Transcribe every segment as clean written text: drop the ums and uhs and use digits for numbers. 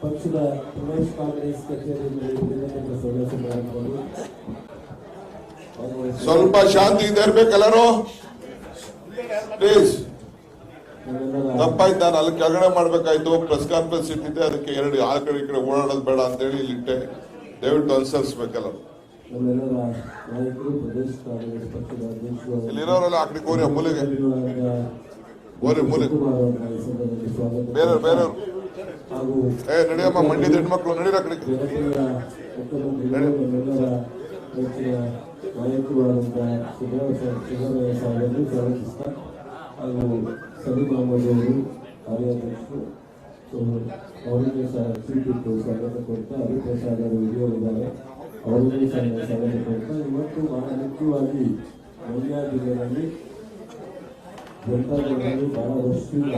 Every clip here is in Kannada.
ಪಕ್ಷದ ಪ್ರದೇಶ ಕಾಂಗ್ರೆಸ್ ಕಚೇರಿಯಲ್ಲಿ ಸ್ವಲ್ಪ ಶಾಂತಿ ಇದೆ ಇರ್ಬೇಕೆಲ್ಲರೂ ಪ್ಲೀಸ್. ತಪ್ಪಾಯ್ತು, ನಾನು ಅಲ್ಲಿ ಕೆಳಗಡೆ ಮಾಡ್ಬೇಕಾಯ್ತು. ಪ್ರೆಸ್ ಕಾನ್ಫರೆನ್ಸ್ ಇಟ್ಟಿದ್ದೆ, ಅದಕ್ಕೆ ಎರಡು ಆ ಕಡೆ ಈ ಕಡೆ ಓಡಾಡೋದು ಬೇಡ ಅಂತ ಹೇಳಿ ಇಲ್ಲಿಟ್ಟೆ. ದಯವಿಟ್ಟು ಅನುಸರಿಸಬೇಕಲ್ಲ. ಇಲ್ಲಿರೋರೆಲ್ಲ ಆ ಕಡೆ ಕೋರಿ ಮೂಲೆಗೆ ಓರಿ ಮೂಲೆಗೆ ಬೇರೆಯವ್ರು ನಡೆಯಮ್ಮ, ಮಂಡ್ಯದ ಹೆಣ್ಮಕ್ಳು ನಡೀರ ಕಡೆಗೆ. ನಾಯಕರಾದಂತಹ ಸಿದ್ದರಾಮಯ್ಯ ಸಾಹೇಬರನ್ನು ಸ್ವಾಗತಿಸ್ತಾ ಹಾಗೂ ಸಲೀಂ ಅಹಮದ್ ಅವರು ಕಾರ್ಯಾಧ್ಯಕ್ಷರು ಅವರಿಗೆ ಸಹ ಚೀಟಿಟ್ಟು ಸ್ವಾಗತ ಕೊಡ್ತಾ ಹರಿಪ್ರಸಾದ್ ಅವರು ಹಿರಿಯರಿದ್ದಾರೆ, ಅವರಿಗೂ ಸಹ ಸ್ವಾಗತ ಕೊಡ್ತಾ ಇವತ್ತು ಬಹಳ ಮುಖ್ಯವಾಗಿ ಮಂಡ್ಯ ಜಿಲ್ಲೆಯಲ್ಲಿ ಜನತಾದಳದಲ್ಲಿ ಬಹಳ ವರ್ಷದಿಂದ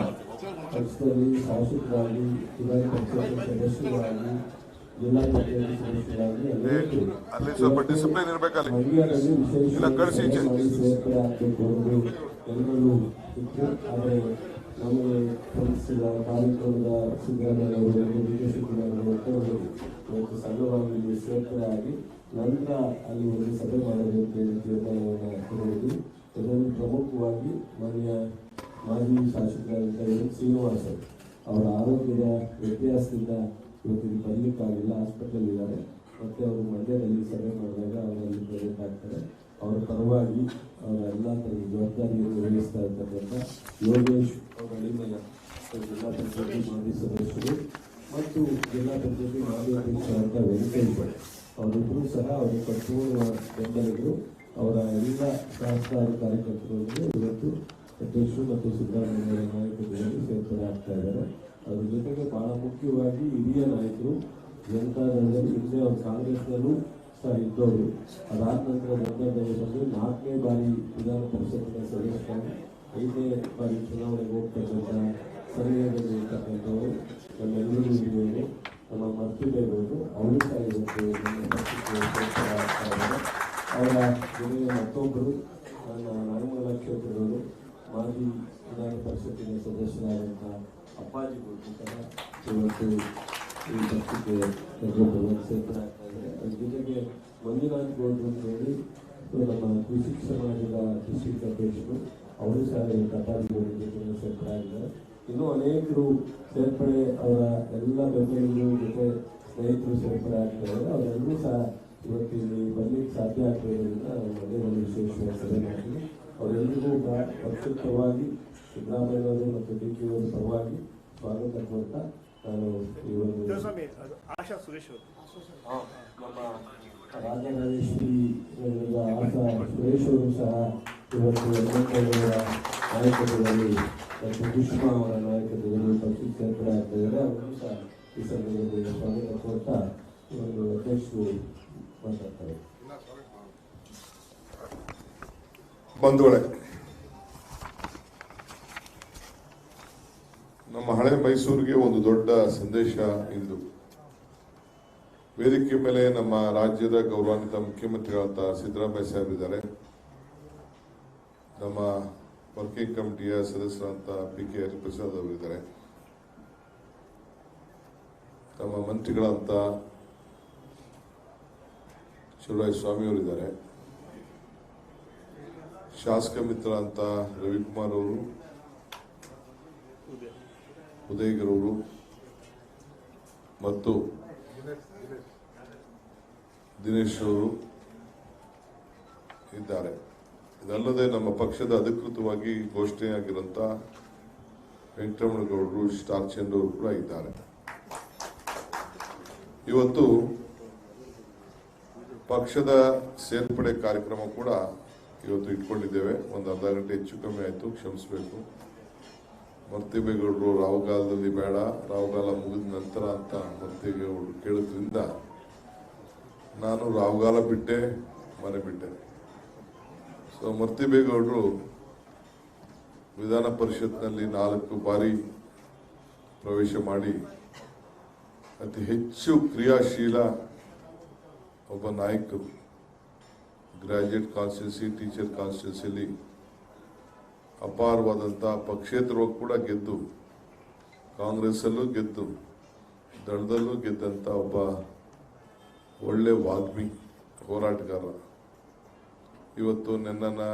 ಪಕ್ಷದಲ್ಲಿ ಶಾಸಕರಾಗಿ ವಿಧಾನ ಪರಿಷತ್ ಸದಸ್ಯರಾಗಿ ಜಿಲ್ಲಾ ಪಂಚಾಯತ್ ಸದಸ್ಯರಾಗಿ ಅಲ್ಲಿ ಸ್ವಲ್ಪ ಡಿಸಿಪ್ಲಿನ್ ಇರಬೇಕಲ್ಲ. ಸೇರ್ಪಡೆ ಆಗಬೇಕು ಎಂದು ಎಲ್ಲರೂ ಇತ್ತು. ಆದರೆ ನಮಗೆ ಸ್ಪಂದಿಸಿದ ಕಾರ್ಯಕ್ರಮದ ಸಿದ್ದರಾಮಯ್ಯ ಅವರು ಡಿ.ಕೆ. ಶಿವಕುಮಾರ್ ಇವತ್ತು ಸಂಘವಾಗಿ ಸೇರ್ಪಡೆ ಆಗಿ ನಂತರ ಅಲ್ಲಿ ಒಂದು ಸಭೆ ಮಾಡಬೇಕು ಎಂದು ತೀರ್ಮಾನವನ್ನು ತಗೊಂಡಿದ್ದು, ಇದರಲ್ಲಿ ಪ್ರಮುಖವಾಗಿ ಮಾಜಿ ಶಾಸಕರಾದ ಶ್ರೀನಿವಾಸ್ ಅವರ ಆರೋಗ್ಯದ ವ್ಯತ್ಯಾಸದಿಂದ ಇವತ್ತಿಗೆ ಬರಲಿಕ್ಕಾಗಿಲ್ಲ, ಹಾಸ್ಪಿಟಲ್ ಇದ್ದಾರೆ. ಮತ್ತೆ ಅವರು ಮಂಡ್ಯದಲ್ಲಿ ಸಭೆ ಮಾಡಿದಾಗ ಅವರಲ್ಲಿ ಪ್ರೆಸೆಂಟ್ ಆಗ್ತಾರೆ. ಅವರ ಪರವಾಗಿ ಅವರ ಎಲ್ಲ ಥರದ ಜವಾಬ್ದಾರಿಯನ್ನು ನಿರ್ವಹಿಸ್ತಾ ಇರ್ತಕ್ಕಂಥ ಯೋಗೇಶ್ ಅವರ ಅಡಿಮಯ ಜಿಲ್ಲಾ ಪಂಚಾಯತಿ ಮಾಜಿ ಸದಸ್ಯರು ಮತ್ತು ಜಿಲ್ಲಾ ಪಂಚಾಯತಿ ಮಾಜಿ ಅಧ್ಯಕ್ಷರಾದ ವೆಂಕಟೇಶ್ ಅವರಿಬ್ಬರೂ ಸಹ ಅವರ ಸಂಪೂರ್ಣ ಬೆಂಬಲಿಗರು. ಅವರ ಎಲ್ಲ ಸಹಸ್ರಾರು ಕಾರ್ಯಕರ್ತರೊಂದಿಗೆ ಇವತ್ತು ಅಧ್ಯಕ್ಷರು ಮತ್ತು ಸಿದ್ದರಾಮಯ್ಯ ನಾಯಕರುಗಳಲ್ಲಿ ಸೇರ್ಪಡೆ ಆಗ್ತಾ ಇದ್ದಾರೆ. ಅದ್ರ ಜೊತೆಗೆ ಬಹಳ ಮುಖ್ಯವಾಗಿ ಹಿರಿಯ ನಾಯಕರು ಜನತಾದಳದಲ್ಲಿ ಹಿಂದೆ ಅವರು ಕಾಂಗ್ರೆಸ್ನಲ್ಲೂ ಸಹ ಇದ್ದವರು, ಅದಾದ ನಂತರ ಜನತಾದಳದಲ್ಲಿ ಬಂದು 4ನೇ ಬಾರಿ ವಿಧಾನ ಪರಿಷತ್ತಿನ ಸದಸ್ಯರಾಗಿ 5ನೇ ಬಾರಿ ಚುನಾವಣೆಗೆ ಹೋಗ್ತಕ್ಕಂಥ ಸರಿಯಾದಲ್ಲಿ ಇರ್ತಕ್ಕಂಥವರು ನಮ್ಮೆಲ್ಲರಿಗೂ ಹಿರಿಯವರು, ನಮ್ಮ ಮರ್ತಿಬೇಗವರು, ಅವರು ಸಹ ಇವತ್ತು ನಮ್ಮ ಪಕ್ಷಕ್ಕೆ ಸೇರ್ಪಡೆ ಆಗ್ತಾ ಇದ್ದಾರೆ. ಅವರ ಜೊತೆಗೆ ಮತ್ತೊಬ್ಬರು ನನ್ನ ನಾಗಮಂಗಲ ಕ್ಷೇತ್ರದವರು ಮಾಜಿ ವಿಧಾನ ಪರಿಷತ್ತಿನ ಸದಸ್ಯರಾದಂಥ ಅಪ್ಪಾಜಿ ಸಹ ಇವತ್ತು ಈ ಪಕ್ಷಕ್ಕೆ ಸೇರ್ಪಡೆ ಆಗ್ತಾ ಇದ್ದಾರೆ. ಅದ್ರ ಜೊತೆಗೆ ಮಂಜುನಾಥ್ ಗೌಡ್ರು ಅಂತ ಹೇಳಿ ನಮ್ಮ ಕೃಷಿ ಸಮಾಜದ ಡಿಸ್ಟ್ರಿಕ್ಟ್ ಅಧ್ಯಕ್ಷರು, ಅವರು ಸಹ ಅಪ್ಪಾಜಿ ಗೌಡ್ರ ಜೊತೆ ಸೇರ್ಪಡೆ ಆಗಿದ್ದಾರೆ. ಇನ್ನೂ ಅನೇಕರು ಸೇರ್ಪಡೆ, ಅವರ ಎಲ್ಲ ಬೆಂಬಲಿಗರು ಜೊತೆ ಸ್ನೇಹಿತರು ಸೇರ್ಪಡೆ ಆಗ್ತಾ ಇದ್ದಾರೆ. ಅವರೆಲ್ಲರೂ ಸಹ ಇವತ್ತು ಇಲ್ಲಿ ಬರ್ಲಿಕ್ಕೆ ಸಾಧ್ಯ ಆಗ್ತಿರೋದ್ರಿಂದ ನಾವು ಮಂಡ್ಯದಲ್ಲಿ ವಿಶೇಷವಾಗಿ ಸಭೆ ಮಾಡ್ತೀವಿ. ಅವರೆಲ್ಲರಿಗೂ ಪಕ್ಷದ ಪರವಾಗಿ ಸಿದ್ದರಾಮಯ್ಯವರು ಮತ್ತು ಡಿ.ಕೆ. ಅವರ ಪರವಾಗಿ ಸ್ವಾಗತ ಕೊಡ್ತಾ ನಾನು ಈ ಒಂದು ನಮ್ಮ ರಾಜರಾಜೇಶ್ವರಿ ಆಶಾ ಸುರೇಶ್ ಅವರು ಸಹ ಇವತ್ತು ವೆಂಕಟೇಶ್ವರ ನಾಯಕತ್ವದಲ್ಲಿ ಮತ್ತು ಸುಷ್ಮಾ ಅವರ ನಾಯಕತ್ವದಲ್ಲಿ ಪಕ್ಷಕ್ಕೆ ಸೇರ್ಪಡೆ ಆಗ್ತಾ ಇದ್ದಾರೆ. ಅವರು ಸಹ ಈ ಸಂದರ್ಭದಲ್ಲಿ ಸ್ವಾಗತ ಕೊಡ್ತಾ ಒಂದು ಅಧ್ಯಕ್ಷರು ಮಾತಾಡ್ತಾರೆ. ಬಂಧುಗಳೇ, ನಮ್ಮ ಹಳೆ ಮೈಸೂರಿಗೆ ಒಂದು ದೊಡ್ಡ ಸಂದೇಶ ಇಂದು. ವೇದಿಕೆ ಮೇಲೆ ನಮ್ಮ ರಾಜ್ಯದ ಗೌರವಾನ್ವಿತ ಮುಖ್ಯಮಂತ್ರಿಗಳಾದ ಸಿದ್ದರಾಮಯ್ಯ ಸಾಹೇಬರಿದ್ದಾರೆ. ನಮ್ಮ ವರ್ಕಿಂಗ್ ಕಮಿಟಿಯ ಸದಸ್ಯರಾದಂಥ ಪಿ.ಕೆ. ಹರಿಪ್ರಸಾದ್ ಅವರಿದ್ದಾರೆ. ನಮ್ಮ ಮಂತ್ರಿಗಳಂತ ಶಿವರಾಜ್ ಸ್ವಾಮಿ ಅವರಿದ್ದಾರೆ. ಶಾಸಕ ಮಿತ್ರ ಅಂತ ರವಿಕುಮಾರ್ ಅವರು, ಉದಯಗಿರವರು ಮತ್ತು ದಿನೇಶ್ ಅವರು ಇದ್ದಾರೆ. ಇದಲ್ಲದೆ ನಮ್ಮ ಪಕ್ಷದ ಅಧಿಕೃತವಾಗಿ ಘೋಷಣೆಯಾಗಿರುವಂಥ ವೆಂಕಟರಮಣಗೌಡರು, ಸ್ಟಾರ್ ಚಂದ್ರ ಅವರು ಕೂಡ ಇದ್ದಾರೆ. ಇವತ್ತು ಪಕ್ಷದ ಸೇರ್ಪಡೆ ಕಾರ್ಯಕ್ರಮ ಕೂಡ ಇವತ್ತು ಇಟ್ಕೊಂಡಿದ್ದೇವೆ. ಒಂದು ಅರ್ಧ ಗಂಟೆ ಹೆಚ್ಚು ಕಮ್ಮಿ ಆಯಿತು, ಕ್ಷಮಿಸಬೇಕು. ಮರ್ತಿಬೇಗೌಡರು ರಾಹುಗಾಲದಲ್ಲಿ ಬೇಡ, ರಾಹುಗಾಲ ಮುಗಿದ ನಂತರ ಅಂತ ಮರ್ತಿಬೇಗೌಡರು ಕೇಳೋದ್ರಿಂದ ನಾನು ರಾಹುಗಾಲ ಬಿಟ್ಟೆ, ಮನೆ ಬಿಟ್ಟೆ. ಸೊ ಮರ್ತಿಬೇಗೌಡರು ವಿಧಾನ ಪರಿಷತ್ನಲ್ಲಿ 4 ಬಾರಿ ಪ್ರವೇಶ ಮಾಡಿ ಅತಿ ಹೆಚ್ಚು ಕ್ರಿಯಾಶೀಲ ಒಬ್ಬ ನಾಯಕರು. ಗ್ರಾಜ್ಯುಯೇಟ್ ಕಾನ್ಸ್ಟಿಟ್ಯೂನ್ಸಿ, ಟೀಚರ್ ಕಾನ್ಸ್ಟಿಟ್ಯೂನ್ಸಿಯಲ್ಲಿ ಅಪಾರವಾದಂಥ ಪಕ್ಷೇತರವಾಗಿ ಕೂಡ ಗೆದ್ದು ಕಾಂಗ್ರೆಸ್ಸಲ್ಲೂ ಗೆದ್ದು ದಳದಲ್ಲೂ ಗೆದ್ದಂಥ ಒಬ್ಬ ಒಳ್ಳೆ ವಾಗ್ಮಿ ಹೋರಾಟಗಾರ. ಇವತ್ತು ನನ್ನನ್ನು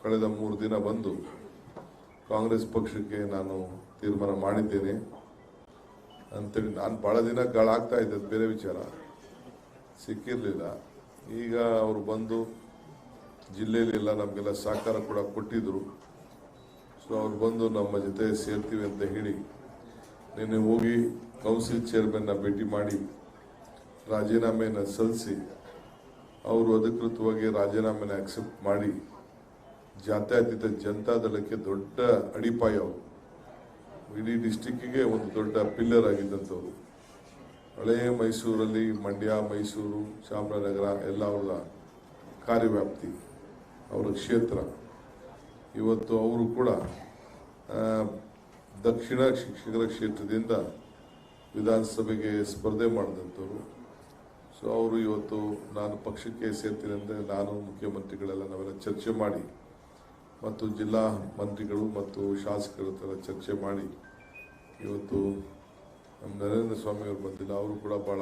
ಕಳೆದ 3 ದಿನ ಬಂದು ಕಾಂಗ್ರೆಸ್ ಪಕ್ಷಕ್ಕೆ ನಾನು ತೀರ್ಮಾನ ಮಾಡಿದ್ದೇನೆ ಅಂತೇಳಿ ನಾನು ಭಾಳ ದಿನ ಗಾಳಾಗ್ತಾ ಇದ್ದದ್ದು ಬೇರೆ ವಿಚಾರ, ಸಿಕ್ಕಿರಲಿಲ್ಲ. ಈಗ ಅವರು ಬಂದು ಜಿಲ್ಲೆಯಲ್ಲೆಲ್ಲ ನಮಗೆಲ್ಲ ಸಹಕಾರ ಕೂಡ ಕೊಟ್ಟಿದ್ದರು. ಸೊ ಅವ್ರು ಬಂದು ನಮ್ಮ ಜೊತೆ ಸೇರ್ತೀವಿ ಅಂತ ಹೇಳಿ ನಿನ್ನೆ ಹೋಗಿ ಕೌನ್ಸಿಲ್ ಚೇರ್ಮನ್ನ ಭೇಟಿ ಮಾಡಿ ರಾಜೀನಾಮೆಯನ್ನು ಸಲ್ಲಿಸಿ ಅವರು ಅಧಿಕೃತವಾಗಿ ರಾಜೀನಾಮೆನ ಆಕ್ಸೆಪ್ಟ್ ಮಾಡಿ ಜಾತ್ಯತೀತ ಜನತಾದಳಕ್ಕೆ ದೊಡ್ಡ ಅಡಿಪಾಯ ಅವರು. ಇಡೀ ಡಿಸ್ಟಿಕ್ಕಿಗೆ ಒಂದು ದೊಡ್ಡ ಪಿಲ್ಲರ್ ಆಗಿದ್ದಂಥವ್ರು. ಹಳೆಯ ಮೈಸೂರಲ್ಲಿ ಮಂಡ್ಯ, ಮೈಸೂರು, ಚಾಮರಾಜನಗರ ಎಲ್ಲ ಅವರ ಕಾರ್ಯವ್ಯಾಪ್ತಿ, ಅವರ ಕ್ಷೇತ್ರ. ಇವತ್ತು ಅವರು ಕೂಡ ದಕ್ಷಿಣ ಶಿಕ್ಷಕರ ಕ್ಷೇತ್ರದಿಂದ ವಿಧಾನಸಭೆಗೆ ಸ್ಪರ್ಧೆ ಮಾಡಿದಂಥವ್ರು. ಸೊ ಅವರು ಇವತ್ತು ನಾನು ಪಕ್ಷಕ್ಕೆ ಸೇರ್ತೀನಿ ಅಂದರೆ ನಾನು ಮುಖ್ಯಮಂತ್ರಿಗಳೆಲ್ಲ ನಾವೆಲ್ಲ ಚರ್ಚೆ ಮಾಡಿ ಮತ್ತು ಜಿಲ್ಲಾ ಮಂತ್ರಿಗಳು ಮತ್ತು ಶಾಸಕರ ಹತ್ರ ಚರ್ಚೆ ಮಾಡಿ ಇವತ್ತು ನಮ್ಮ ನರೇಂದ್ರ ಸ್ವಾಮಿ ಅವರು ಬಂದಿಲ್ಲ, ಅವರು ಕೂಡ ಭಾಳ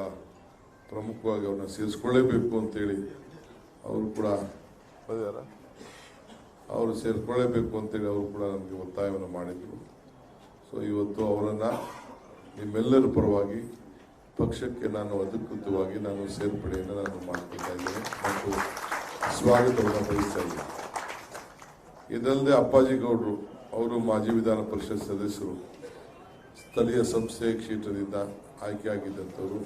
ಪ್ರಮುಖವಾಗಿ ಅವ್ರನ್ನ ಸೇರಿಸ್ಕೊಳ್ಳೇಬೇಕು ಅಂತೇಳಿ ಅವರು ಕೂಡ ಬಂದಿದ್ದಾರೆ. ಅವರು ಸೇರಿಕೊಳ್ಳೇಬೇಕು ಅಂತೇಳಿ ಅವರು ಕೂಡ ನಮಗೆ ಒತ್ತಾಯವನ್ನು ಮಾಡಿದರು. ಸೊ ಇವತ್ತು ಅವರನ್ನು ನಿಮ್ಮೆಲ್ಲರ ಪರವಾಗಿ ಪಕ್ಷಕ್ಕೆ ನಾನು ಅಧಿಕೃತವಾಗಿ ನಾನು ಸೇರ್ಪಡೆಯನ್ನು ನಾನು ಮಾಡ್ಕೊಳ್ತಾ ಇದ್ದೇನೆ ಮತ್ತು ಸ್ವಾಗತವನ್ನು ಬಯಸ್ತಾ ಇದ್ದೇನೆ. ಇದಲ್ಲದೆ ಅಪ್ಪಾಜಿ ಗೌಡರು ಅವರು ಮಾಜಿ ವಿಧಾನ ಪರಿಷತ್ ಸದಸ್ಯರು, ಸ್ಥಳೀಯ ಸಂಸ್ಥೆ ಕ್ಷೇತ್ರದಿಂದ ಆಯ್ಕೆಯಾಗಿದ್ದಂಥವರು,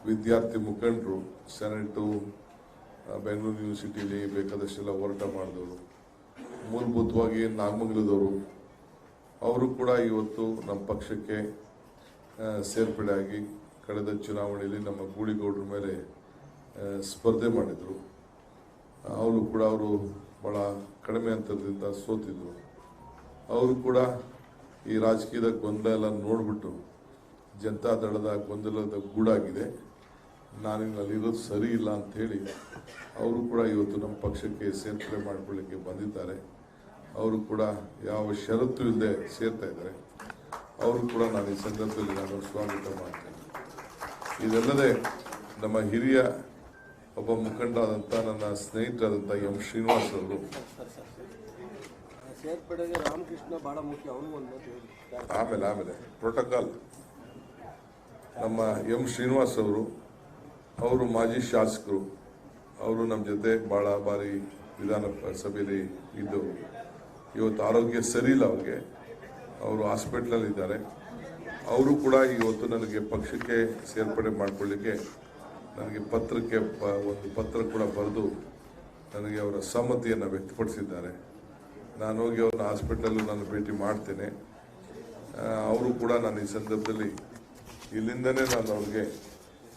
ವಿದ್ಯಾರ್ಥಿ ಮುಖಂಡರು, ಸೆನೆಟು, ಬೆಂಗಳೂರು ಯೂನಿವರ್ಸಿಟಿಲಿ ಬೇಕಾದಷ್ಟೆಲ್ಲ ಹೋರಾಟ ಮಾಡಿದವರು, ಮೂಲಭೂತವಾಗಿ ನಾಗಮಂಗಲದವರು, ಅವರು ಕೂಡ ಇವತ್ತು ನಮ್ಮ ಪಕ್ಷಕ್ಕೆ ಸೇರ್ಪಡೆಯಾಗಿ ಕಳೆದ ಚುನಾವಣೆಯಲ್ಲಿ ನಮ್ಮ ಗೂಳಿಗೌಡರ ಮೇಲೆ ಸ್ಪರ್ಧೆ ಮಾಡಿದರು. ಅವರು ಭಾಳ ಕಡಿಮೆ ಅಂತರದಿಂದ ಸೋತಿದ್ರು. ಅವರು ಕೂಡ ಈ ರಾಜಕೀಯದ ಗೊಂದಲ ಎಲ್ಲ ನೋಡಿಬಿಟ್ಟು ಜನತಾದಳದ ಗೊಂದಲದ ಗೂಡಾಗಿದೆ, ನಾನಿನ್ನಲ್ಲಿರೋದು ಸರಿ ಇಲ್ಲ ಅಂಥೇಳಿ ಅವರು ಕೂಡ ಇವತ್ತು ನಮ್ಮ ಪಕ್ಷಕ್ಕೆ ಸೇರ್ಪಡೆ ಮಾಡಿಕೊಳ್ಳಿಕ್ಕೆ ಬಂದಿದ್ದಾರೆ. ಅವರು ಕೂಡ ಯಾವ ಷರತ್ತು ಇಲ್ಲದೆ ಸೇರ್ತಾ ಇದ್ದಾರೆ. ಅವರು ಕೂಡ ನಾನು ಈ ಸಂದರ್ಭದಲ್ಲಿ ನಾನು ಸ್ವಾಗತ ಮಾಡ್ತೇನೆ. ಇದಲ್ಲದೆ ನಮ್ಮ ಹಿರಿಯ ಒಬ್ಬ ಮುಖಂಡರಾದಂಥ ನನ್ನ ಸ್ನೇಹಿತರಾದಂಥ ಎಂ ಶ್ರೀನಿವಾಸ್ ಅವರು, ಆಮೇಲೆ ಪ್ರೋಟೋಕಾಲ್, ನಮ್ಮ ಎಂ ಶ್ರೀನಿವಾಸ್ ಅವರು ಮಾಜಿ ಶಾಸಕರು, ಅವರು ನಮ್ಮ ಜೊತೆ ಭಾಳ ಬಾರಿ ವಿಧಾನಸಭೆಯಲ್ಲಿ ಇದ್ದವರು. ಇವತ್ತು ಆರೋಗ್ಯ ಸರಿ ಇಲ್ಲ ಅವ್ರಿಗೆ, ಅವರು ಹಾಸ್ಪಿಟ್ಲಲ್ಲಿದ್ದಾರೆ. ಅವರು ಕೂಡ ಇವತ್ತು ನನಗೆ ಪಕ್ಷಕ್ಕೆ ಸೇರ್ಪಡೆ ಮಾಡಿಕೊಳ್ಳಿಕ್ಕೆ ನನಗೆ ಒಂದು ಪತ್ರ ಕೂಡ ಬರೆದು ನನಗೆ ಅವರ ಸಮ್ಮತಿಯನ್ನು ವ್ಯಕ್ತಪಡಿಸಿದ್ದಾರೆ. ನಾನು ಹೋಗಿ ಅವ್ರನ್ನ ಹಾಸ್ಪಿಟಲಲ್ಲೂ ನಾನು ಭೇಟಿ ಮಾಡ್ತೇನೆ. ಅವರು ಕೂಡ ನಾನು ಈ ಸಂದರ್ಭದಲ್ಲಿ ಇಲ್ಲಿಂದನೇ ನಾನು ಅವ್ರಿಗೆ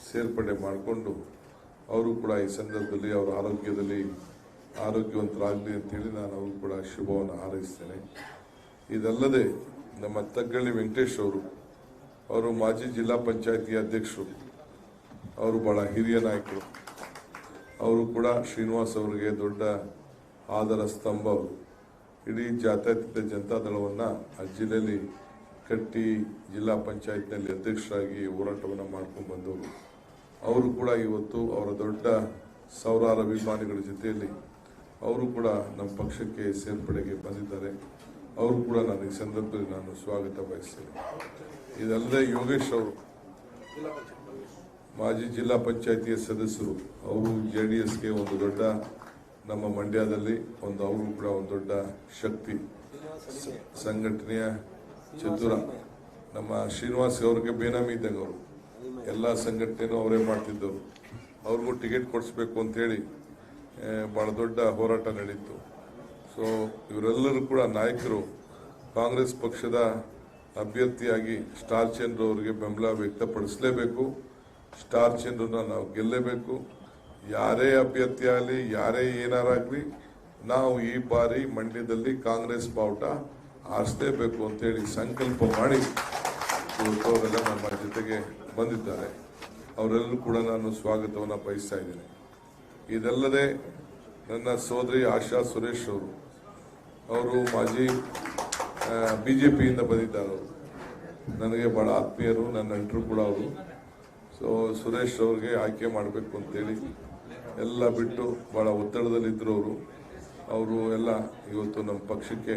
ಸೇರ್ಪಡೆ ಮಾಡಿಕೊಂಡು ಅವರು ಕೂಡ ಈ ಸಂದರ್ಭದಲ್ಲಿ ಅವರ ಆರೋಗ್ಯವಂತರಾಗಲಿ ಅಂತೇಳಿ ನಾನು ಅವರು ಕೂಡ ಶುಭವನ್ನು ಹಾರೈಸ್ತೇನೆ. ಇದಲ್ಲದೆ ನಮ್ಮ ತಗ್ಗಳ್ಳಿ ವೆಂಕಟೇಶ್ ಅವರು ಮಾಜಿ ಜಿಲ್ಲಾ ಪಂಚಾಯತಿ ಅಧ್ಯಕ್ಷರು, ಅವರು ಭಾಳ ಹಿರಿಯ ನಾಯಕರು. ಅವರು ಕೂಡ ಶ್ರೀನಿವಾಸ್ ಅವರಿಗೆ ದೊಡ್ಡ ಆಧಾರ ಸ್ತಂಭ. ಅವರು ಇಡೀ ಜಾತ್ಯತೀತ ಜನತಾದಳವನ್ನು ಆ ಜಿಲ್ಲೆಯಲ್ಲಿ ಕಟ್ಟಿ ಜಿಲ್ಲಾ ಪಂಚಾಯತ್ನಲ್ಲಿ ಅಧ್ಯಕ್ಷರಾಗಿ ಹೋರಾಟವನ್ನು ಮಾಡ್ಕೊಂಡು ಬಂದವರು. ಅವರು ಕೂಡ ಇವತ್ತು ಅವರ ದೊಡ್ಡ ಸಾವಿರಾರು ಅಭಿಮಾನಿಗಳ ಜೊತೆಯಲ್ಲಿ ಅವರು ಕೂಡ ನಮ್ಮ ಪಕ್ಷಕ್ಕೆ ಸೇರ್ಪಡೆಗೆ ಬಂದಿದ್ದಾರೆ. ಅವರು ಕೂಡ ನಾನು ಈ ಸಂದರ್ಭದಲ್ಲಿ ನಾನು ಸ್ವಾಗತ ಬಯಸ್ತೇನೆ. ಇದಲ್ಲದೆ ಯೋಗೇಶ್ ಅವರು ಮಾಜಿ ಜಿಲ್ಲಾ ಪಂಚಾಯತಿಯ ಸದಸ್ಯರು, ಅವರು JDSಗೆ ಒಂದು ದೊಡ್ಡ ನಮ್ಮ ಮಂಡ್ಯದಲ್ಲಿ ಅವರು ಕೂಡ ಒಂದು ದೊಡ್ಡ ಶಕ್ತಿ, ಸಂಘಟನೆಯ ಚತುರ. ನಮ್ಮ ಶ್ರೀನಿವಾಸ್ ಅವ್ರಿಗೆ ಬೇನಾಮಿ ಇದ್ದಂಗೆ ಅವರು, ಎಲ್ಲ ಸಂಘಟನೆನೂ ಅವರೇ ಮಾಡ್ತಿದ್ದವರು. ಅವ್ರಿಗೂ ಟಿಕೆಟ್ ಕೊಡಿಸ್ಬೇಕು ಅಂತೇಳಿ ಭಾಳ ದೊಡ್ಡ ಹೋರಾಟ ನಡೀತು. ಸೊ ಇವರೆಲ್ಲರೂ ಕೂಡ ನಾಯಕರು ಕಾಂಗ್ರೆಸ್ ಪಕ್ಷದ ಅಭ್ಯರ್ಥಿಯಾಗಿ ಸ್ಟಾರ್ ಚಂದ್ರ ಅವರಿಗೆ ಬೆಂಬಲ ವ್ಯಕ್ತಪಡಿಸಲೇಬೇಕು. ಸ್ಟಾರ್ ಚಂದ್ರನ ನಾವು ಗೆಲ್ಲಲೇಬೇಕು. ಯಾರೇ ಅಭ್ಯರ್ಥಿ ಆಗಲಿ, ಯಾರೇ ಏನಾರಾಗಲಿ, ನಾವು ಈ ಬಾರಿ ಮಂಡ್ಯದಲ್ಲಿ ಕಾಂಗ್ರೆಸ್ ಬಾವುಟ ಆರಿಸಲೇಬೇಕು ಅಂತೇಳಿ ಸಂಕಲ್ಪ ಮಾಡಿ ಇವತ್ತು ಅವರೆಲ್ಲ ನಮ್ಮ ಜೊತೆಗೆ ಬಂದಿದ್ದಾರೆ. ಅವರೆಲ್ಲರೂ ಕೂಡ ನಾನು ಸ್ವಾಗತವನ್ನು ಬಯಸ್ತಾ ಇದ್ದೇನೆ. ಇದಲ್ಲದೆ ನನ್ನ ಸೋದರಿ ಆಶಾ ಸುರೇಶ್ ಅವರು ಮಾಜಿ BJPಯಿಂದ ಬಂದಿದ್ದಾರೆ. ನನಗೆ ಭಾಳ ಆತ್ಮೀಯರು, ನನ್ನ ನೆಂಟರು ಕೂಡ ಅವರು. ಸೊ ಸುರೇಶ್ ಅವ್ರಿಗೆ ಆಯ್ಕೆ ಮಾಡಬೇಕು ಅಂತೇಳಿ ಎಲ್ಲ ಬಿಟ್ಟು ಭಾಳ ಒತ್ತಡದಲ್ಲಿದ್ದರು ಅವರು ಎಲ್ಲ ಇವತ್ತು ನಮ್ಮ ಪಕ್ಷಕ್ಕೆ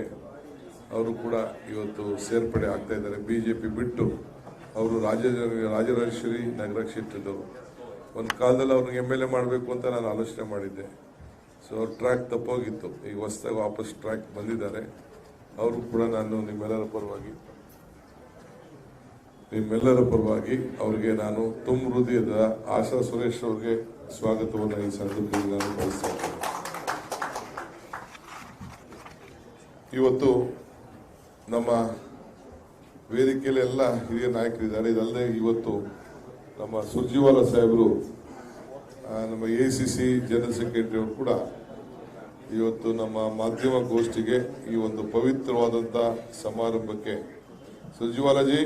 ಅವರು ಕೂಡ ಇವತ್ತು ಸೇರ್ಪಡೆ ಆಗ್ತಾ ಇದ್ದಾರೆ. BJP ಬಿಟ್ಟು ಅವರು ರಾಜರಾಜೇಶ್ವರಿ ನಗರ ಕ್ಷೇತ್ರದವರು. ಒಂದು ಕಾಲದಲ್ಲಿ ಅವ್ರಿಗೆ MLA ಮಾಡಬೇಕು ಅಂತ ನಾನು ಆಲೋಚನೆ ಮಾಡಿದ್ದೆ. ಸೊ ಅವ್ರ ಟ್ರ್ಯಾಕ್ ತಪ್ಪೋಗಿತ್ತು. ಈಗ ಹೊಸದಾಗಿ ವಾಪಸ್ ಟ್ರ್ಯಾಕ್ ಬಂದಿದ್ದಾರೆ. ಅವರು ಕೂಡ ನಾನು ನಿಮ್ಮೆಲ್ಲರ ಪರವಾಗಿ ಅವರಿಗೆ ನಾನು ತುಂಬ ಹೃದಯದ ಆಶಾ ಸುರೇಶ್ ಅವ್ರಿಗೆ ಸ್ವಾಗತವನ್ನು ಈ ಸಂದರ್ಭದಲ್ಲಿ ನಾನು ಬಯಸ್ತಾ ಇದ್ದೇನೆ. ಇವತ್ತು ನಮ್ಮ ವೇದಿಕೆಯಲ್ಲಿ ಎಲ್ಲ ಹಿರಿಯ ನಾಯಕರಿದ್ದಾರೆ. ಇದಲ್ಲದೆ ಇವತ್ತು ನಮ್ಮ ಸುರ್ಜಿವಾಲ ಸಾಹೇಬರು, ನಮ್ಮ ACC ಜನರಲ್ ಸೆಕ್ರೆಟರಿ ಅವರು ಕೂಡ ಇವತ್ತು ನಮ್ಮ ಮಾಧ್ಯಮ ಗೋಷ್ಠಿಗೆ ಈ ಒಂದು ಪವಿತ್ರವಾದಂಥ ಸಮಾರಂಭಕ್ಕೆ ಸುರ್ಜಿವಾಲಾಜಿ,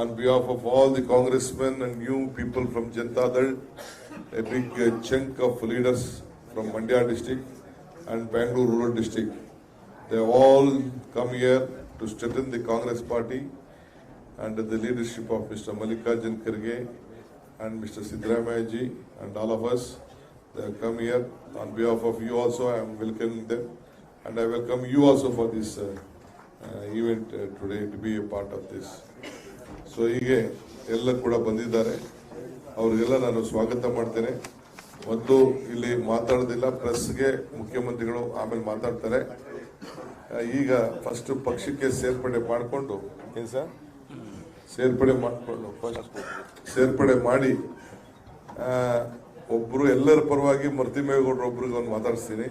on behalf of all the congressmen and new people from Janata Dal, a big chunk of leaders from Mandya district and Bangalore rural district, they all come here to strengthen the Congress party under the leadership of Mr. Mallikarjun Kharge and Mr. Siddaramaiah ji and all of us. They have come here. On behalf of you also, I am welcoming them, and I welcome you also for this event today to be a part of this. So ಹೀಗೆ ಎಲ್ಲ ಕೂಡ ಬಂದಿದ್ದಾರೆ. ಅವರಿಗೆಲ್ಲ ನಾನು ಸ್ವಾಗತ ಮಾಡ್ತೇನೆ. ಮತ್ತು ಇಲ್ಲಿ ಮಾತಾಡೋದಿಲ್ಲ, ಪ್ರೆಸ್ಗೆ ಮುಖ್ಯಮಂತ್ರಿಗಳು ಆಮೇಲೆ ಮಾತಾಡ್ತಾರೆ. ಈಗ ಫಸ್ಟ್ ಪಕ್ಷಕ್ಕೆ ಸೇರ್ಪಡೆ ಮಾಡಿಕೊಂಡು ಸೇರ್ಪಡೆ ಮಾಡಿ ಒಬ್ಬರು ಎಲ್ಲರ ಪರವಾಗಿ ಮರ್ತಿಮೇಗೌಡರು ಒಬ್ರಿಗೆ ಒಂದು ಮಾತಾಡಿಸ್ತೀನಿ.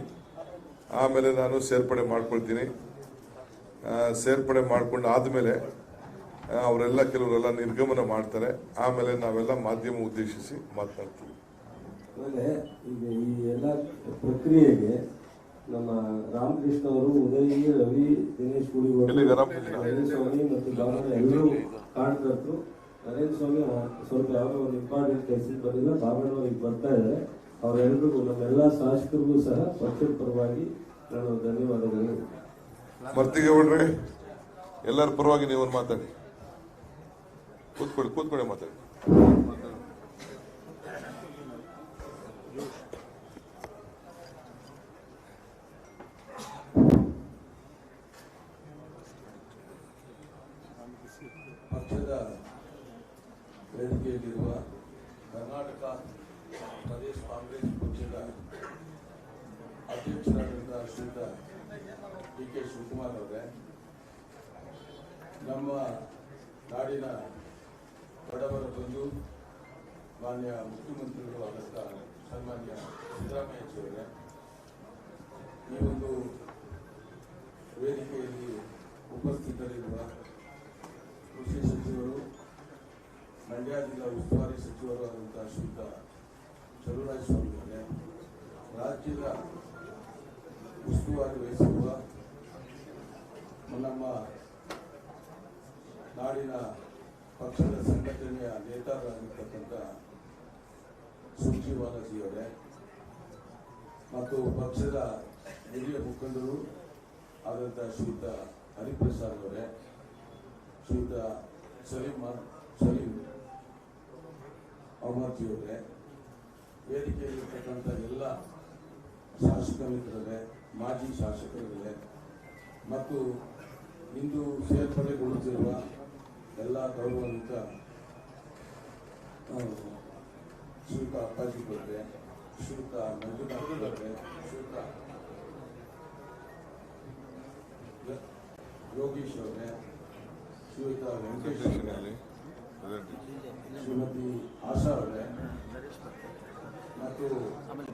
ಆಮೇಲೆ ನಾನು ಸೇರ್ಪಡೆ ಮಾಡ್ಕೊಳ್ತೀನಿ. ಸೇರ್ಪಡೆ ಮಾಡ್ಕೊಂಡು ಆದಮೇಲೆ ಅವರೆಲ್ಲ ಕೆಲವರೆಲ್ಲ ನಿರ್ಗಮನ ಮಾಡ್ತಾರೆ. ಆಮೇಲೆ ನಾವೆಲ್ಲ ಮಾಧ್ಯಮ ಉದ್ದೇಶಿಸಿ ಮಾತನಾಡ್ತೀವಿ. ಆಮೇಲೆ ಈಗ ಈ ಎಲ್ಲ ಪ್ರಕ್ರಿಯೆಗೆ ನಮ್ಮ ರಾಮಕೃಷ್ಣ ಅವರು, ಉದಯ್, ರವಿ, ದಿನೇಶ್ ಗುಡಿಗೌಡ, ನರೇಂದ್ರ ಸ್ವಾಮಿ ಮತ್ತು ದಾವಣ ಎಲ್ಲರೂ ಕಾಣ್ಕರ್ತರು. ನರೇಂದ್ರ ಸ್ವಾಮಿ ಸ್ವಲ್ಪ ಯಾವುದೋ ಒಂದು ಇಂಪಾರ್ಟೆಂಟ್ ಕೆಲಸಕ್ಕೆ ಬಂದಿಲ್ಲ, ಬಾಬಣ್ಣ ಈಗ ಬರ್ತಾ ಇದ್ದಾರೆ. ಅವರೆಲ್ಲರಿಗೂ ನಮ್ಮೆಲ್ಲ ಶಾಸಕರಿಗೂ ಸಹ ಪಕ್ಷದ ಪರವಾಗಿ ನಾನು ಧನ್ಯವಾದಗಳು. ಮರ್ತಿಗೌಡ್ರೆ, ಎಲ್ಲರ ಪರವಾಗಿ ನೀವು ಮಾತಾಡಿ. ಕೂತ್ಕೊಳ್ಳಿ ಮಾತಾಡಿ. ಪಕ್ಷದ ವೇದಿಕೆಯಲ್ಲಿರುವ ಕರ್ನಾಟಕ ಪ್ರದೇಶ ಕಾಂಗ್ರೆಸ್ ಪಕ್ಷದ ಅಧ್ಯಕ್ಷರಾದಂಥ ಶ್ರೀಯುತ DK ಶಿವಕುಮಾರ್ ಅವರೇ, ನಮ್ಮ ನಾಡಿನ ಬಡವರ ಬಂಧು ಮಾನ್ಯ ಮುಖ್ಯಮಂತ್ರಿಗಳು ಆದಂಥ ಸನ್ಮಾನ್ಯ ಸಿದ್ದರಾಮಯ್ಯ, ಈ ಒಂದು ವೇದಿಕೆಯಲ್ಲಿ ಉಪಸ್ಥಿತರಿರುವ ಕೃಷಿ ಸಚಿವರು, ಮಂಡ್ಯ ಜಿಲ್ಲಾ ಉಸ್ತುವಾರಿ ಸಚಿವರು ಆದಂಥ ಶ್ರೀಯುತ ಚಲುವರಾಯಸ್ವಾಮಿ ಅವರೇ, ರಾಜ್ಯದ ಉಸ್ತುವಾರಿ ವಹಿಸಿರುವ ನಮ್ಮ ನಾಡಿನ ಪಕ್ಷದ ಸಂಘಟನೆಯ ನೇತಾರರಾಗಿರ್ತಕ್ಕಂಥ ಸುರ್ಜಿವಾಲಾಜಿಯವರೇ, ಮತ್ತು ಪಕ್ಷದ ಹಿರಿಯ ಮುಖಂಡರು ಆದಂಥ ಶ್ರೀಯುತ ಹರಿಪ್ರಸಾದ್ ಅವರೇ, ಶ್ರೀಯುತ ಸಲೀಂ ಅಹಮದ್ಜಿಯವರೇ, ವೇದಿಕೆಯಲ್ಲಿರ್ತಕ್ಕಂಥ ಎಲ್ಲ ಶಾಸಕ ಮಿತ್ರರೇ, ಮಾಜಿ ಶಾಸಕರೇ, ಮತ್ತು ಇಂದು ಸೇರ್ಪಡೆಗೊಳ್ಳುತ್ತಿರುವ ಎಲ್ಲ ಗೌರವಾನ್ವಿತ ಶ್ರೀಯುತ ಅಪ್ಪಾಜಿ ಅವರೇ, ಶ್ರೀಯುತ ಮಂಜುನಾಥ್ ಅವರೇ, ಶ್ರೀಯುತ ಯೋಗೀಶ್ ಅವರೇ, ಶ್ರೀಯುತ ವೆಂಕಟೇಶ್ ಅವರೇ, ಶ್ರೀಮತಿ ಆಶಾ ಅವರೇ, ಮತ್ತು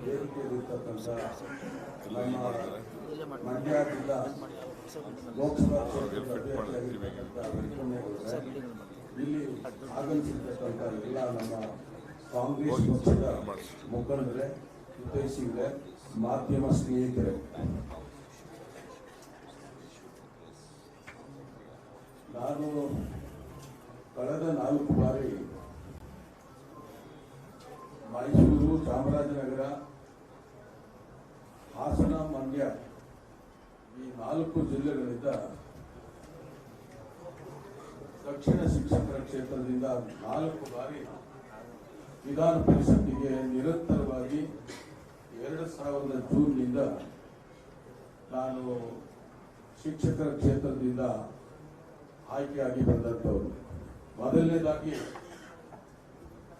ವೇದಿಕೆಯಲ್ಲಿರ್ತಕ್ಕಂಥ ನಮ್ಮ ಮಂಡ್ಯ ಜಿಲ್ಲಾ ಲೋಕಸಭಾ ಕ್ಷೇತ್ರದ ಅಭ್ಯರ್ಥಿಯಾಗಿರ್ತಕ್ಕಂಥ ವೆಂಕಟೇಗೌಡರೇ, ಇಲ್ಲಿ ಆಗಮಿಸಿರ್ತಕ್ಕಂಥ ಎಲ್ಲ ನಮ್ಮ ಕಾಂಗ್ರೆಸ್ ಪಕ್ಷದ ಮುಖಂಡರೇ, ಹಿತೈಷಿಗಳೇ, ಮಾಧ್ಯಮ ಸ್ನೇಹಿತರೆ, ನಾನು ಕಳೆದ 4 ಬಾರಿ ಮೈಸೂರು, ಚಾಮರಾಜನಗರ, ಹಾಸನ, ಮಂಡ್ಯ ಈ 4 ಜಿಲ್ಲೆಗಳಿಂದ ದಕ್ಷಿಣ ಶಿಕ್ಷಕರ ಕ್ಷೇತ್ರದಿಂದ 4 ಬಾರಿ ವಿಧಾನ ಪರಿಷತ್ತಿಗೆ ನಿರಂತರವಾಗಿ 2000 ಜೂನ್ನಿಂದ ನಾನು ಶಿಕ್ಷಕರ ಕ್ಷೇತ್ರದಿಂದ ಆಯ್ಕೆಯಾಗಿ ಬಂದಂಥವರು.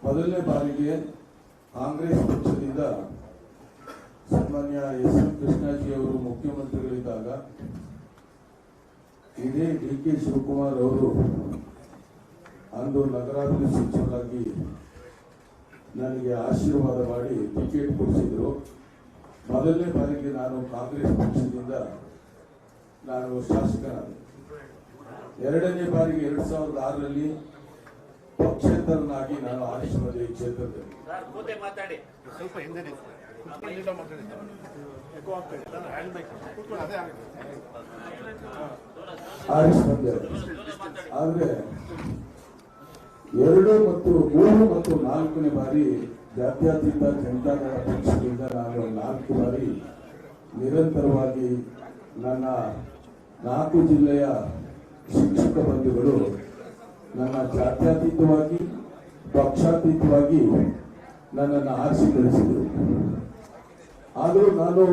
ಮೊದಲನೇ ಬಾರಿಗೆ ಕಾಂಗ್ರೆಸ್ ಪಕ್ಷದಿಂದ ಸನ್ಮಾನ್ಯ ಎಸ್ ಎಂ ಕೃಷ್ಣಾಜಿ ಅವರು ಮುಖ್ಯಮಂತ್ರಿಗಳಿದ್ದಾಗ ಇದೇ ಡಿ ಕೆ ಶಿವಕುಮಾರ್ ಅವರು ಅಂದು ನಗರಾಭಿವೃದ್ಧಿ ಸಚಿವರಾಗಿ ನನಗೆ ಆಶೀರ್ವಾದ ಮಾಡಿ ಟಿಕೆಟ್ ಕೊಡಿಸಿದ್ರು. ಮೊದಲನೇ ಬಾರಿಗೆ ನಾನು ಕಾಂಗ್ರೆಸ್ ಪಕ್ಷದಿಂದ ನಾನು ಶಾಸಕನಾದೆ. ಎರಡನೇ ಬಾರಿಗೆ 2006ರಲ್ಲಿ ಪಕ್ಷೇತರನಾಗಿ ನಾನು ಆರಿಸಿಕೊಂಡೆ ಈ ಕ್ಷೇತ್ರದಲ್ಲಿ. ಆರಿಸಿಕೊಂಡೆ. ಆದ್ರೆ 2 ಮತ್ತು 3 ಮತ್ತು 4ನೇ ಬಾರಿ ಜಾತ್ಯತೀತ ಜನತಾದಳ ಪಕ್ಷದಿಂದ ನಾನು 4 ಬಾರಿ ನಿರಂತರವಾಗಿ ನನ್ನ 4 ಜಿಲ್ಲೆಯ ಶಿಕ್ಷಕ ಬಂಧುಗಳು ನನ್ನ ಜಾತ್ಯತೀತವಾಗಿ ಪಕ್ಷಾತೀತವಾಗಿ ನನ್ನನ್ನು ಆರಿಸಿ ಕಳಿಸಿದರು. ಆದರೂ ನಾನು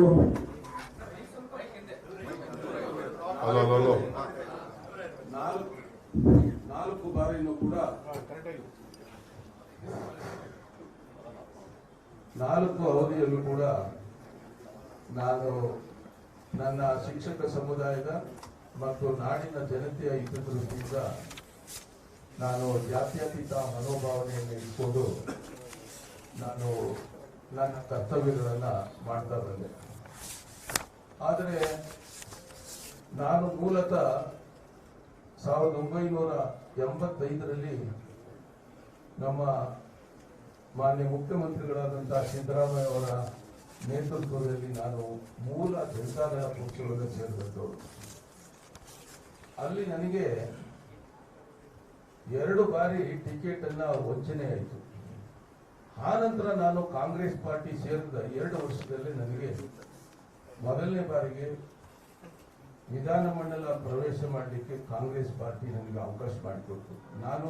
4 ಬಾರಿನೂ ಕೂಡ 4 ಅವಧಿಯಲ್ಲೂ ಕೂಡ ನಾನು ನನ್ನ ಶಿಕ್ಷಕ ಸಮುದಾಯದ ಮತ್ತು ನಾಡಿನ ಜನತೆಯ ಹಿತದೃಷ್ಟಿಯಿಂದ ನಾನು ಜಾತ್ಯತೀತ ಮನೋಭಾವನೆಯನ್ನು ಇಟ್ಕೊಂಡು ನಾನು ನನ್ನ ಕರ್ತವ್ಯಗಳನ್ನು ಮಾಡ್ತಾ ಬಂದೆ. ಆದರೆ ನಾನು ಮೂಲತಃ 1985ರಲ್ಲಿ ನಮ್ಮ ಮಾನ್ಯ ಮುಖ್ಯಮಂತ್ರಿಗಳಾದಂತಹ ಸಿದ್ದರಾಮಯ್ಯ ಅವರ ನೇತೃತ್ವದಲ್ಲಿ ನಾನು ಮೂಲ ಜನತಾದಳ ಪಕ್ಷವನ್ನು ಸೇರಿದಂಥವರು. ಅಲ್ಲಿ ನನಗೆ 2 ಬಾರಿ ಟಿಕೆಟ್ ಅನ್ನ ವಂಚನೆ ಆಯಿತು. ಆ ನಂತರ ನಾನು ಕಾಂಗ್ರೆಸ್ ಪಾರ್ಟಿ ಸೇರಿದ 2 ವರ್ಷದಲ್ಲಿ ನನಗೆ ಮೊದಲನೇ ಬಾರಿಗೆ ವಿಧಾನಮಂಡಲ ಪ್ರವೇಶ ಮಾಡಲಿಕ್ಕೆ ಕಾಂಗ್ರೆಸ್ ಪಾರ್ಟಿ ನನಗೆ ಅವಕಾಶ ಮಾಡಿಕೊಡ್ತು. ನಾನು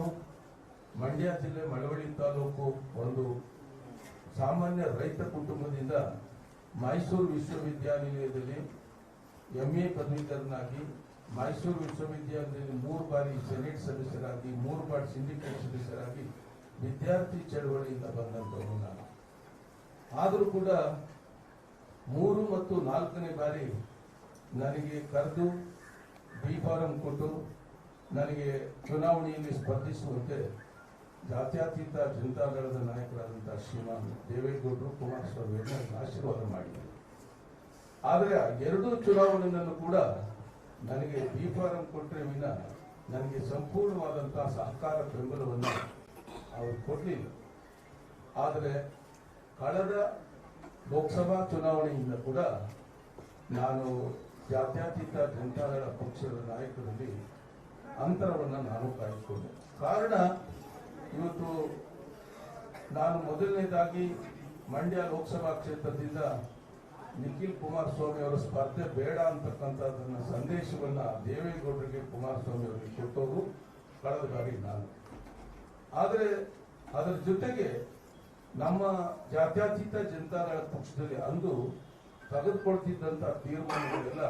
ಮಂಡ್ಯ ಜಿಲ್ಲೆ ಮಳವಳ್ಳಿ ತಾಲೂಕು ಒಂದು ಸಾಮಾನ್ಯ ರೈತ ಕುಟುಂಬದಿಂದ ಮೈಸೂರು ವಿಶ್ವವಿದ್ಯಾನಿಲಯದಲ್ಲಿ MA ಪದವೀಧರನಾಗಿ ಮೈಸೂರು ವಿಶ್ವವಿದ್ಯಾಲಯದಲ್ಲಿ 3 ಬಾರಿ ಸೆನೆಟ್ ಸದಸ್ಯರಾಗಿ 3 ಬಾರಿ ಸಿಂಡಿಕೇಟ್ ಸದಸ್ಯರಾಗಿ ವಿದ್ಯಾರ್ಥಿ ಚಳವಳಿಯಿಂದ ಬಂದಂಥವರು ನಾನು. ಆದರೂ ಕೂಡ 3 ಮತ್ತು 4ನೇ ಬಾರಿ ನನಗೆ ಕರೆದು ಬಿ ಫಾರಂ ಕೊಟ್ಟು ನನಗೆ ಚುನಾವಣೆಯಲ್ಲಿ ಸ್ಪರ್ಧಿಸುವಂತೆ ಜಾತ್ಯತೀತ ಜನತಾದಳದ ನಾಯಕರಾದಂತಹ ಶ್ರೀಮಾನ್ ದೇವೇಗೌಡರು ಕುಮಾರಸ್ವಾಮಿ ನನಗೆ ಆಶೀರ್ವಾದ ಮಾಡಿದರು. ಆದರೆ 2 ಚುನಾವಣೆಯನ್ನು ಕೂಡ ನನಗೆ ಬಿ ಫಾರಂ ಕೊಟ್ಟರೆ ವಿನ ನನಗೆ ಸಂಪೂರ್ಣವಾದಂತಹ ಸಹಕಾರ ಬೆಂಬಲವನ್ನು ಅವರು ಕೊಡಲಿಲ್ಲ. ಆದರೆ ಕಳೆದ ಲೋಕಸಭಾ ಚುನಾವಣೆಯಿಂದ ಕೂಡ ನಾನು ಜಾತ್ಯತೀತ ಜನತಾದಳ ಪಕ್ಷದ ನಾಯಕರಲ್ಲಿ ಅಂತರವನ್ನು ನಾನು ಕಾಯ್ದುಕೊಂಡೆ. ಕಾರಣ ಇವತ್ತು ನಾನು ಮೊದಲನೇದಾಗಿ ಮಂಡ್ಯ ಲೋಕಸಭಾ ಕ್ಷೇತ್ರದಿಂದ ನಿಖಿಲ್ ಕುಮಾರಸ್ವಾಮಿ ಅವರ ಸ್ಪರ್ಧೆ ಬೇಡ ಅಂತಕ್ಕಂಥದ್ದನ್ನ ಸಂದೇಶವನ್ನ ದೇವೇಗೌಡರಿಗೆ ಕುಮಾರಸ್ವಾಮಿ ಅವರಿಗೆ ಕೊಟ್ಟವರು ಕಳೆದ ಬಾರಿ ನಾನು. ಆದರೆ ಅದರ ಜೊತೆಗೆ ನಮ್ಮ ಜಾತ್ಯತೀತ ಜನತಾದಳ ಪಕ್ಷದಲ್ಲಿ ಅಂದು ತೆಗೆದುಕೊಳ್ತಿದ್ದಂಥ ತೀರ್ಮಾನಗಳೆಲ್ಲ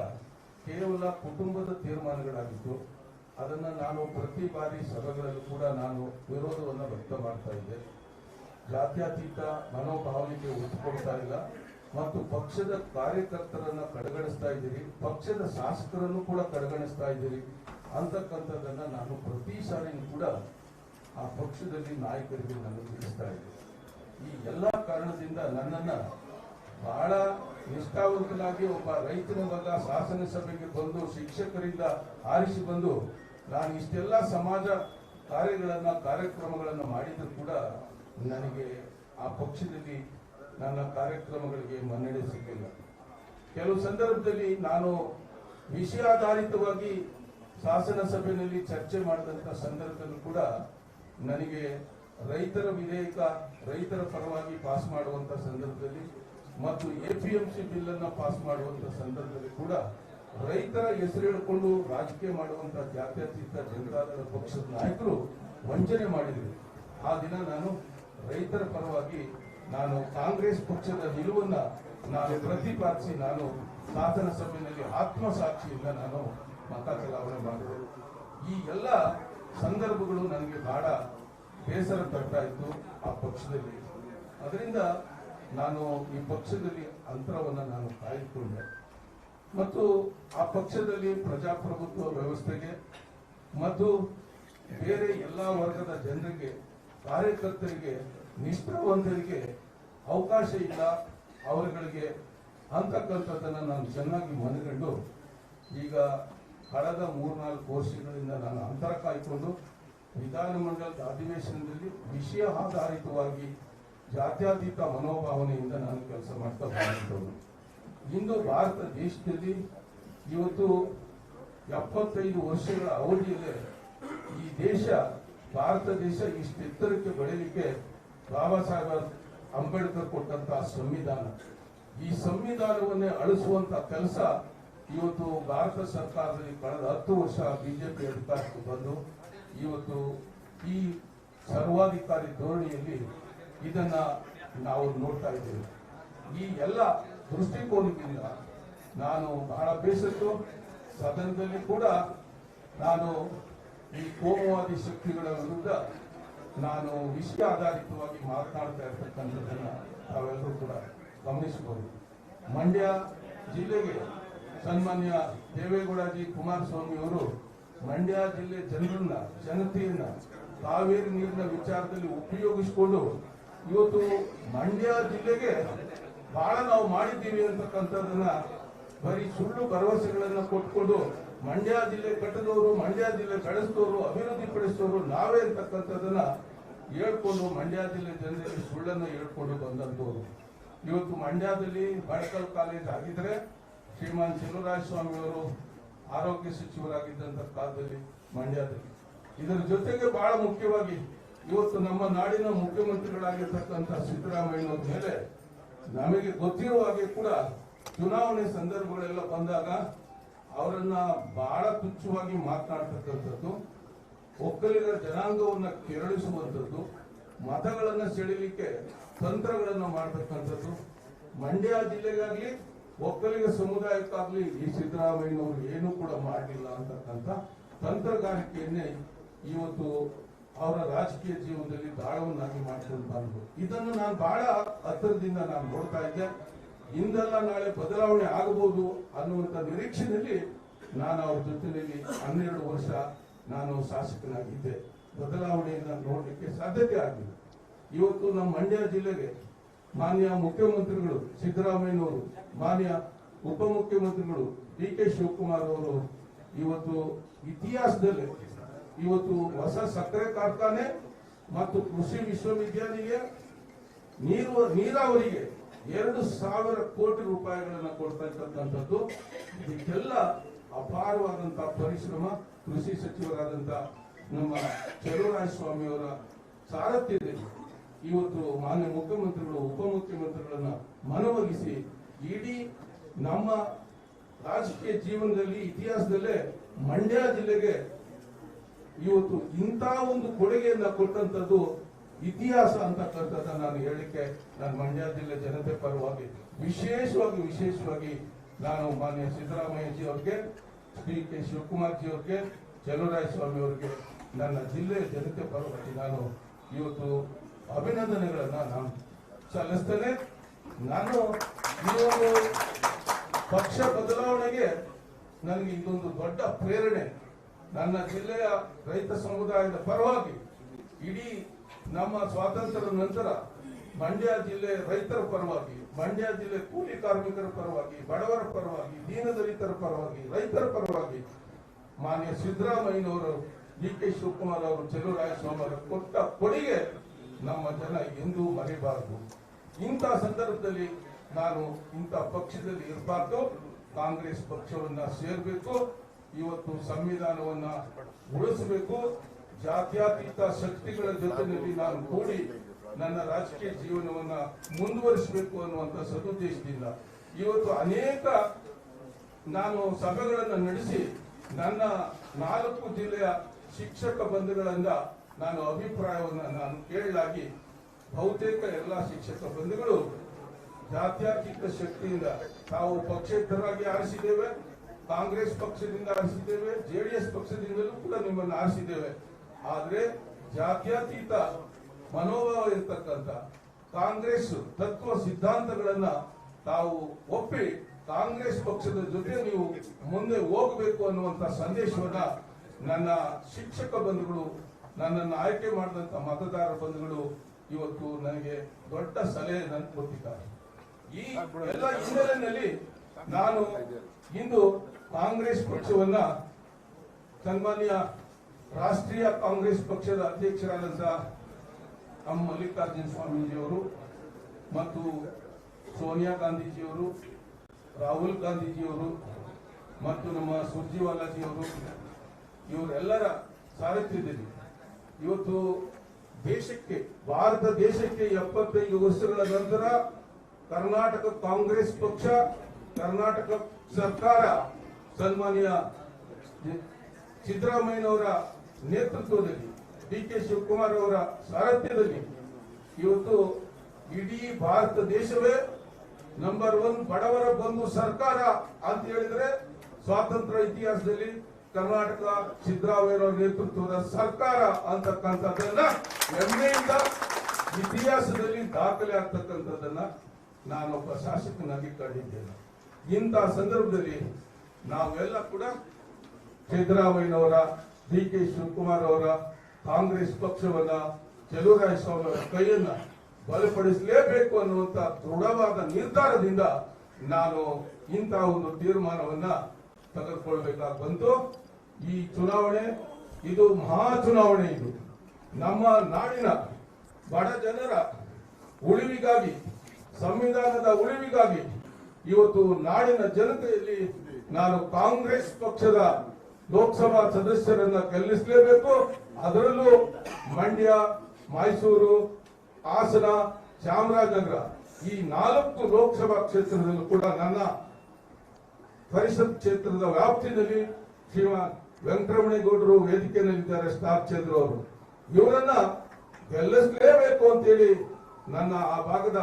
ಕೇವಲ ಕುಟುಂಬದ ತೀರ್ಮಾನಗಳಾಗಿತ್ತು. ಅದನ್ನು ನಾನು ಪ್ರತಿ ಬಾರಿ ಸಭೆಗಳಲ್ಲೂ ಕೂಡ ನಾನು ವಿರೋಧವನ್ನು ವ್ಯಕ್ತ ಮಾಡ್ತಾ ಇದ್ದೆ. ಜಾತ್ಯತೀತ ಮನೋಭಾವನೆಗೆ ಒತ್ತು ಕೊಡ್ತಾ ಇಲ್ಲ ಮತ್ತು ಪಕ್ಷದ ಕಾರ್ಯಕರ್ತರನ್ನ ಕಡೆಗಣಿಸ್ತಾ ಇದ್ದೀರಿ, ಪಕ್ಷದ ಶಾಸಕರನ್ನು ಕೂಡ ಕಡೆಗಣಿಸ್ತಾ ಇದ್ದೀರಿ ಅಂತಕ್ಕಂಥದ್ದನ್ನ ನಾನು ಪ್ರತಿ ಸಾರಿನೂ ಕೂಡ ಆ ಪಕ್ಷದಲ್ಲಿ ನಾಯಕರಿಗೆ ನಾನು ತಿಳಿಸ್ತಾ ಇದ್ದೆ. ಈ ಎಲ್ಲ ಕಾರಣದಿಂದ ನನ್ನನ್ನ ಬಹಳ ನಿಷ್ಠಾವಂತನಾಗಿ ಒಬ್ಬ ರೈತನ ಮಗ ಶಾಸನಸಭೆಗೆ ಬಂದು ಶಿಕ್ಷಕರಿಂದ ಆರಿಸಿ ಬಂದು ನಾನು ಇಷ್ಟೆಲ್ಲ ಸಮಾಜ ಕಾರ್ಯಕ್ರಮಗಳನ್ನು ಮಾಡಿದ್ರು ಕೂಡ ನನಗೆ ಆ ಪಕ್ಷದಲ್ಲಿ ನನ್ನ ಕಾರ್ಯಕ್ರಮಗಳಿಗೆ ಮನ್ನಣೆ ಸಿಗಲಿಲ್ಲ. ಕೆಲವು ಸಂದರ್ಭದಲ್ಲಿ ನಾನು ವಿಷಯಾಧಾರಿತವಾಗಿ ಶಾಸನ ಸಭೆಯಲ್ಲಿ ಚರ್ಚೆ ಮಾಡಿದಂಥ ಸಂದರ್ಭದಲ್ಲೂ ಕೂಡ ನನಗೆ ರೈತರ ವಿಧೇಯಕ ರೈತರ ಪರವಾಗಿ ಪಾಸ್ ಮಾಡುವಂತ ಸಂದರ್ಭದಲ್ಲಿ ಮತ್ತು APMC ಬಿಲ್ ಅನ್ನು ಪಾಸ್ ಮಾಡುವಂತ ಸಂದರ್ಭದಲ್ಲಿ ಕೂಡ ರೈತರ ಹೆಸರು ಹೇಳಿಕೊಂಡು ರಾಜಕೀಯ ಮಾಡುವಂತ ಜಾತ್ಯತೀತ ಜನತಾದಳ ಪಕ್ಷದ ನಾಯಕರು ವಂಚನೆ ಮಾಡಿದ್ರು. ಆ ದಿನ ನಾನು ರೈತರ ಪರವಾಗಿ ನಾನು ಕಾಂಗ್ರೆಸ್ ಪಕ್ಷದ ನಿಲುವನ್ನ ನಾನು ಪ್ರತಿಪಾದಿಸಿ ನಾನು ಸಾಧನ ಸಭೆಯಲ್ಲಿ ಆತ್ಮಸಾಕ್ಷಿಯಿಂದ ನಾನು ಮತ ಚಲಾವಣೆ ಮಾಡಿದೆ. ಈ ಎಲ್ಲ ಸಂದರ್ಭಗಳು ನನಗೆ ಬಹಳ ಬೇಸರ ತರ್ತಾ ಇತ್ತು ಆ ಪಕ್ಷದಲ್ಲಿ. ಅದರಿಂದ ನಾನು ಈ ಪಕ್ಷದಲ್ಲಿ ಅಂತರವನ್ನು ನಾನು ಕಾಯ್ದುಕೊಂಡೆ ಮತ್ತು ಆ ಪಕ್ಷದಲ್ಲಿ ಪ್ರಜಾಪ್ರಭುತ್ವ ವ್ಯವಸ್ಥೆಗೆ ಮತ್ತು ಬೇರೆ ಎಲ್ಲ ವರ್ಗದ ಜನರಿಗೆ, ಕಾರ್ಯಕರ್ತರಿಗೆ, ನಿಷ್ಠಾವಂತರಿಗೆ ಅವಕಾಶ ಇಲ್ಲ ಅವರುಗಳಿಗೆ ಅಂತಕ್ಕಂಥದ್ದನ್ನು ನಾನು ಚೆನ್ನಾಗಿ ಮನಗಂಡು ಈಗ ಕಳೆದ 3-4 ವರ್ಷಗಳಿಂದ ನಾನು ಅಂತರ ಕಾಯ್ಕೊಂಡು ವಿಧಾನಮಂಡಲದ ಅಧಿವೇಶನದಲ್ಲಿ ವಿಷಯ ಆಧಾರಿತವಾಗಿ ಜಾತ್ಯತೀತ ಮನೋಭಾವನೆಯಿಂದ ನಾನು ಕೆಲಸ ಮಾಡ್ತಾ ಬಂದಿದ್ದವನು. ಇಂದು ಭಾರತ ದೇಶದಲ್ಲಿ ಇವತ್ತು 75 ವರ್ಷಗಳ ಅವಧಿಯಲ್ಲೇ ಈ ದೇಶ, ಭಾರತ ದೇಶ ಇಷ್ಟು ಎತ್ತರಕ್ಕೆ ಬೆಳೆಯಲಿಕ್ಕೆ ಬಾಬಾ ಸಾಹೇಬ್ ಅಂಬೇಡ್ಕರ್ ಕೊಟ್ಟಂತಹ ಸಂವಿಧಾನ, ಈ ಸಂವಿಧಾನವನ್ನೇ ಅಳಿಸುವಂತ ಕೆಲಸ ಇವತ್ತು ಭಾರತ ಸರ್ಕಾರದಲ್ಲಿ ಕಳೆದ 10 ವರ್ಷ ಬಿಜೆಪಿ ಅಧಿಕಾರಕ್ಕೆ ಬಂದು ಇವತ್ತು ಈ ಸರ್ವಾಧಿಕಾರಿ ಧೋರಣೆಯಲ್ಲಿ ಇದನ್ನ ನಾವು ನೋಡ್ತಾ ಇದ್ದೇವೆ. ಈ ಎಲ್ಲ ದೃಷ್ಟಿಕೋನದಿಂದ ನಾನು ಬಹಳ ಬೇಸತ್ತು. ಸದನದಲ್ಲಿ ಕೂಡ ನಾನು ಈ ಕೋಮುವಾದಿ ಶಕ್ತಿಗಳ ವಿರುದ್ಧ ನಾನು ವಿಷಯ ಆಧಾರಿತವಾಗಿ ಮಾತನಾಡ್ತಾ ಇರ್ತಕ್ಕಂಥದ್ದನ್ನ ತಾವೆಲ್ಲರೂ ಕೂಡ ಗಮನಿಸಬಹುದು. ಮಂಡ್ಯ ಜಿಲ್ಲೆಗೆ ಸನ್ಮಾನ್ಯ ದೇವೇಗೌಡಜಿ ಕುಮಾರಸ್ವಾಮಿ ಅವರು ಮಂಡ್ಯ ಜಿಲ್ಲೆ ಜನತೆಯನ್ನ ಕಾವೇರಿ ನೀರಿನ ವಿಚಾರದಲ್ಲಿ ಉಪಯೋಗಿಸಿಕೊಂಡು ಇವತ್ತು ಮಂಡ್ಯ ಜಿಲ್ಲೆಗೆ ಬಹಳ ನಾವು ಮಾಡಿದ್ದೀವಿ ಅಂತಕ್ಕಂಥದ್ದನ್ನ ಬರೀ ಸುಳ್ಳು ಭರವಸೆಗಳನ್ನ ಕೊಟ್ಕೊಂಡು ಮಂಡ್ಯ ಜಿಲ್ಲೆ ಕಟ್ಟದವರು, ಮಂಡ್ಯ ಜಿಲ್ಲೆ ಬೆಳೆಸಿದವರು, ಅಭಿವೃದ್ಧಿ ಪಡಿಸಿದವರು ನಾವೇ ಅಂತಕ್ಕಂಥದ್ದನ್ನ ಹೇಳ್ಕೊಂಡು ಮಂಡ್ಯ ಜಿಲ್ಲೆ ಜನರಿಗೆ ಸುಳ್ಳನ್ನು ಹೇಳ್ಕೊಂಡು ಬಂದಂತವರು. ಇವತ್ತು ಮಂಡ್ಯದಲ್ಲಿ ಮೆಡಿಕಲ್ ಕಾಲೇಜ್ ಆಗಿದ್ರೆ ಶ್ರೀಮಾನ್ ಸ್ವಾಮಿ ಅವರು ಆರೋಗ್ಯ ಸಚಿವರಾಗಿದ್ದಂತ ಕಾಲದಲ್ಲಿ ಮಂಡ್ಯದಲ್ಲಿ, ಇದರ ಜೊತೆಗೆ ಬಹಳ ಮುಖ್ಯವಾಗಿ ಇವತ್ತು ನಮ್ಮ ನಾಡಿನ ಮುಖ್ಯಮಂತ್ರಿಗಳಾಗಿರ್ತಕ್ಕಂಥ ಸಿದ್ದರಾಮಯ್ಯನವ್ರ ಮೇಲೆ ನಮಗೆ ಗೊತ್ತಿರುವ ಹಾಗೆ ಕೂಡ ಚುನಾವಣೆ ಸಂದರ್ಭಗಳೆಲ್ಲ ಬಂದಾಗ ಅವರನ್ನ ಬಹಳ ತುಚ್ಛವಾಗಿ ಮಾತನಾಡ್ತಕ್ಕಂಥದ್ದು, ಒಕ್ಕಲಿಗರ ಜನಾಂಗವನ್ನ ಕೆರಳಿಸುವಂಥದ್ದು, ಮತಗಳನ್ನ ಸೆಳೆಯಲಿಕ್ಕೆ ತಂತ್ರಗಳನ್ನ ಮಾಡತಕ್ಕಂಥದ್ದು. ಮಂಡ್ಯ ಜಿಲ್ಲೆಗಾಗ್ಲಿ ಒಕ್ಕಲಿಗ ಸಮುದಾಯಕ್ಕಾಗ್ಲಿ ಈ ಸಿದ್ದರಾಮಯ್ಯನವರು ಏನೂ ಕೂಡ ಮಾಡಲಿಲ್ಲ ಅಂತಕ್ಕಂಥ ತಂತ್ರಗಾರಿಕೆಯನ್ನೇ ಇವತ್ತು ಅವರ ರಾಜಕೀಯ ಜೀವನದಲ್ಲಿ ದಾಳವನ್ನಾಗಿ ಮಾಡ್ಕೊಂಡು ಬಂದ್ರು. ಇದನ್ನು ನಾನು ಬಹಳ ಹತ್ತಿರದಿಂದ ನಾನು ನೋಡ್ತಾ ಇದ್ದೆ. ಇಂದಲ್ಲ ನಾಳೆ ಬದಲಾವಣೆ ಆಗಬಹುದು ಅನ್ನುವಂಥ ನಿರೀಕ್ಷೆಯಲ್ಲಿ ನಾನು ಅವ್ರ ಜೊತೆಯಲ್ಲಿ 12 ವರ್ಷ ನಾನು ಶಾಸಕನಾಗಿದ್ದೆ. ಬದಲಾವಣೆಯನ್ನ ನೋಡಲಿಕ್ಕೆ ಸಾಧ್ಯತೆ ಆಗಿಲ್ಲ. ಇವತ್ತು ನಮ್ಮ ಮಂಡ್ಯ ಜಿಲ್ಲೆಗೆ ಮಾನ್ಯ ಮುಖ್ಯಮಂತ್ರಿಗಳು ಸಿದ್ದರಾಮಯ್ಯನವರು, ಮಾನ್ಯ ಉಪಮುಖ್ಯಮಂತ್ರಿಗಳು ಡಿ.ಕೆ. ಶಿವಕುಮಾರ್ ಅವರು ಇವತ್ತು ಇತಿಹಾಸದಲ್ಲಿ ಇವತ್ತು ಹೊಸ ಸಕ್ಕರೆ ಕಾರ್ಖಾನೆ ಮತ್ತು ಕೃಷಿ ವಿಶ್ವವಿದ್ಯಾನಿಲಯ, ನೀರಾವರಿಗೆ 2,000 ಕೋಟಿ ರೂಪಾಯಿಗಳನ್ನ ಕೊಡ್ತಾ ಇರ್ತಕ್ಕಂಥದ್ದು. ಇದಕ್ಕೆಲ್ಲ ಅಪಾರವಾದಂತಹ ಪರಿಶ್ರಮ ಕೃಷಿ ಸಚಿವರಾದಂತ ನಮ್ಮ ಸ್ವಾಮಿ ಅವರ ಸಾರಥ್ಯದಲ್ಲಿ ಇವತ್ತು ಮಾನ್ಯ ಮುಖ್ಯಮಂತ್ರಿಗಳು, ಉಪಮುಖ್ಯಮಂತ್ರಿಗಳನ್ನ ಮನವೊಲಿಸಿ ಇಡೀ ನಮ್ಮ ರಾಜಕೀಯ ಜೀವನದಲ್ಲಿ ಇತಿಹಾಸದಲ್ಲೇ ಮಂಡ್ಯ ಜಿಲ್ಲೆಗೆ ಇವತ್ತು ಇಂಥ ಒಂದು ಕೊಡುಗೆಯನ್ನ ಕೊಟ್ಟಂತದ್ದು ಇತಿಹಾಸ ಅಂತಕ್ಕಂಥದ್ದು ನಾನು ಹೇಳಿಕೆ ನಾನು ಮಂಡ್ಯ ಜಿಲ್ಲೆ ಜನತೆ ಪರವಾಗಿ ವಿಶೇಷವಾಗಿ ನಾನು ಮಾನ್ಯ ಸಿದ್ದರಾಮಯ್ಯಜಿ ಅವ್ರಿಗೆ, ಡಿ.ಕೆ. ಶಿವಕುಮಾರ್ ಜಿ ಅವ್ರಿಗೆ, ಸ್ವಾಮಿ ಅವ್ರಿಗೆ ನನ್ನ ಜಿಲ್ಲೆಯ ಜನತೆ ಪರವಾಗಿ ನಾನು ಇವತ್ತು ಅಭಿನಂದನೆಗಳನ್ನ ನಾನು ಸಲ್ಲಿಸ್ತೇನೆ. ನಾನು ಈ ಒಂದು ಪಕ್ಷ ಬದಲಾವಣೆಗೆ ನನಗೆ ಇದೊಂದು ದೊಡ್ಡ ಪ್ರೇರಣೆ. ನನ್ನ ಜಿಲ್ಲೆಯ ರೈತ ಸಮುದಾಯದ ಪರವಾಗಿ ಇಡೀ ನಮ್ಮ ಸ್ವಾತಂತ್ರ್ಯದ ನಂತರ ಮಂಡ್ಯ ಜಿಲ್ಲೆ ರೈತರ ಪರವಾಗಿ, ಮಂಡ್ಯ ಜಿಲ್ಲೆ ಕೂಲಿ ಕಾರ್ಮಿಕರ ಪರವಾಗಿ, ಬಡವರ ಪರವಾಗಿ, ದೀನದಲಿತರ ಪರವಾಗಿ, ರೈತರ ಪರವಾಗಿ ಮಾನ್ಯ ಸಿದ್ದರಾಮಯ್ಯನವರು, ಡಿ.ಕೆ. ಶಿವಕುಮಾರ್ ಅವರು, ಸ್ವಾಮಿ ಅವರು ಕೊಟ್ಟ ಕೊಡುಗೆ ನಮ್ಮ ಜನ ಎಂದೂ ಮರೆಯಬಾರದು. ಇಂಥ ಸಂದರ್ಭದಲ್ಲಿ ನಾನು ಇಂಥ ಪಕ್ಷದಲ್ಲಿ ಇರಬಾರ್ದು, ಕಾಂಗ್ರೆಸ್ ಪಕ್ಷವನ್ನ ಸೇರಬೇಕು. ಇವತ್ತು ಸಂವಿಧಾನವನ್ನ ಉಳಿಸಬೇಕು. ಜಾತ್ಯತೀತ ಶಕ್ತಿಗಳ ಜೊತೆಯಲ್ಲಿ ನಾನು ಕೂಡಿ ನನ್ನ ರಾಜಕೀಯ ಜೀವನವನ್ನ ಮುಂದುವರಿಸಬೇಕು ಅನ್ನುವಂಥ ಸದುದ್ದೇಶದಿಂದ ಇವತ್ತು ಅನೇಕ ನಾನು ಸಭೆಗಳನ್ನು ನಡೆಸಿ ನನ್ನ 4 ಜಿಲ್ಲೆಯ ಶಿಕ್ಷಕ ಬಂಧುಗಳಿಂದ ನಾನು ಅಭಿಪ್ರಾಯವನ್ನು ನಾನು ಕೇಳಲಾಗಿ ಬಹುತೇಕ ಎಲ್ಲ ಶಿಕ್ಷಕ ಬಂಧುಗಳು ಜಾತ್ಯತೀತ ಶಕ್ತಿಯಿಂದ ತಾವು ಪಕ್ಷೇತರರಾಗಿ ಆರಿಸಿದ್ದೇವೆ, ಕಾಂಗ್ರೆಸ್ ಪಕ್ಷದಿಂದ ಆರಿಸಿದ್ದೇವೆ, ಜೆಡಿಎಸ್ ಪಕ್ಷದಿಂದಲೂ ಕೂಡ ನಿಮ್ಮನ್ನು ಆರಿಸಿದ್ದೇವೆ. ಆದ್ರೆ ಜಾತ್ಯತೀತ ಮನೋಭಾವ ಇರತಕ್ಕಂತ ಕಾಂಗ್ರೆಸ್ ತತ್ವ ಸಿದ್ಧಾಂತಗಳನ್ನ ತಾವು ಒಪ್ಪಿ ಕಾಂಗ್ರೆಸ್ ಪಕ್ಷದ ಜೊತೆ ನೀವು ಮುಂದೆ ಹೋಗಬೇಕು ಅನ್ನುವಂತ ಸಂದೇಶವನ್ನ ನನ್ನ ಶಿಕ್ಷಕ ಬಂಧುಗಳು, ನನ್ನನ್ನು ಆಯ್ಕೆ ಮಾಡಿದಂತ ಮತದಾರ ಬಂಧುಗಳು ಇವತ್ತು ನನಗೆ ದೊಡ್ಡ ಸಲಹೆ ಕೊಟ್ಟಿದ್ದಾರೆ. ಈ ಎಲ್ಲ ಹಿನ್ನೆಲೆಯಲ್ಲಿ ನಾನು ಇಂದು ಕಾಂಗ್ರೆಸ್ ಪಕ್ಷವನ್ನ ಸನ್ಮಾನ್ಯ ರಾಷ್ಟ್ರೀಯ ಕಾಂಗ್ರೆಸ್ ಪಕ್ಷದ ಅಧ್ಯಕ್ಷರಾದಂತಹ ನಮ್ಮ ಮಲ್ಲಿಕಾರ್ಜುನ ಸ್ವಾಮೀಜಿಯವರು ಮತ್ತು ಸೋನಿಯಾ ಗಾಂಧೀಜಿಯವರು, ರಾಹುಲ್ ಗಾಂಧೀಜಿಯವರು ಮತ್ತು ನಮ್ಮ ಸುರ್ಜಿವಾಲಾಜಿಯವರು ಇವರೆಲ್ಲರ ಸಾರಥ್ಯದಲ್ಲಿ ಇವತ್ತು ದೇಶಕ್ಕೆ, ಭಾರತ ದೇಶಕ್ಕೆ 75 ವರ್ಷಗಳ ನಂತರ ಕರ್ನಾಟಕ ಕಾಂಗ್ರೆಸ್ ಪಕ್ಷ, ಕರ್ನಾಟಕ ಸರ್ಕಾರ ಸನ್ಮಾನ್ಯ ಸಿದ್ದರಾಮಯ್ಯನವರ ನೇತೃತ್ವದಲ್ಲಿ, ಡಿ.ಕೆ. ಶಿವಕುಮಾರ್ ಅವರ ಸಾರಥ್ಯದಲ್ಲಿ ಇವತ್ತು ಇಡೀ ಭಾರತ ದೇಶವೇ ನಂಬರ್ 1 ಬಡವರ ಬಂಧು ಸರ್ಕಾರ ಅಂತ ಹೇಳಿದ್ರೆ ಸ್ವಾತಂತ್ರ್ಯ ಇತಿಹಾಸದಲ್ಲಿ ಕರ್ನಾಟಕ ಸಿದ್ದರಾಮಯ್ಯನವರ ನೇತೃತ್ವದ ಸರ್ಕಾರ ಅಂತಕ್ಕಂಥದ್ದನ್ನ ಹೆಮ್ಮೆಯಿಂದ ಇತಿಹಾಸದಲ್ಲಿ ದಾಖಲೆ ಆಗ್ತಕ್ಕಂಥದ್ದನ್ನ ನಾನೊಬ್ಬ ಶಾಸಕನಾಗಿ ಕಂಡಿದ್ದೇನೆ. ಇಂಥ ಸಂದರ್ಭದಲ್ಲಿ ನಾವೆಲ್ಲ ಕೂಡ ಸಿದ್ದರಾಮಯ್ಯನವರ, ಡಿ.ಕೆ. ಶಿವಕುಮಾರ್ ಅವರ ಕಾಂಗ್ರೆಸ್ ಪಕ್ಷವನ್ನ, ಚಲುವರಾಯಸ್ವಾಮಿ ಅವರ ಕೈಯನ್ನ ಬಲಪಡಿಸಲೇಬೇಕು ಅನ್ನುವಂತ ದೃಢವಾದ ನಿರ್ಧಾರದಿಂದ ನಾನು ಇಂತಹ ಒಂದು ತೀರ್ಮಾನವನ್ನ ತೆಗೆದುಕೊಳ್ಬೇಕಾಗಿ ಬಂತು. ಈ ಚುನಾವಣೆ ಇದು ಮಹಾ ಚುನಾವಣೆ. ಇದು ನಮ್ಮ ನಾಡಿನ ಬಡ ಜನರ ಉಳಿವಿಗಾಗಿ, ಸಂವಿಧಾನದ ಉಳಿವಿಗಾಗಿ ಇವತ್ತು ನಾಡಿನ ಜನತೆಯಲ್ಲಿ ನಾನು ಕಾಂಗ್ರೆಸ್ ಪಕ್ಷದ ಲೋಕಸಭಾ ಸದಸ್ಯರನ್ನ ಗೆಲ್ಲಿಸಲೇಬೇಕು. ಅದರಲ್ಲೂ ಮಂಡ್ಯ, ಮೈಸೂರು, ಹಾಸನ, ಚಾಮರಾಜನಗರ ಈ 4 ಲೋಕಸಭಾ ಕ್ಷೇತ್ರದಲ್ಲೂ ಕೂಡ ನನ್ನ ಪರಿಷತ್ ಕ್ಷೇತ್ರದ ವ್ಯಾಪ್ತಿಯಲ್ಲಿ ಶ್ರೀಮಾನ್ ವೆಂಕಟರಮಣೇಗೌಡರು ವೇದಿಕೆಯಲ್ಲಿದ್ದಾರೆ, ಸ್ಟಾರ್ ಚಂದ್ರ ಅವರು. ಇವರನ್ನ ಗೆಲ್ಲಿಸಲೇಬೇಕು ಅಂತೇಳಿ ನನ್ನ ಆ ಭಾಗದ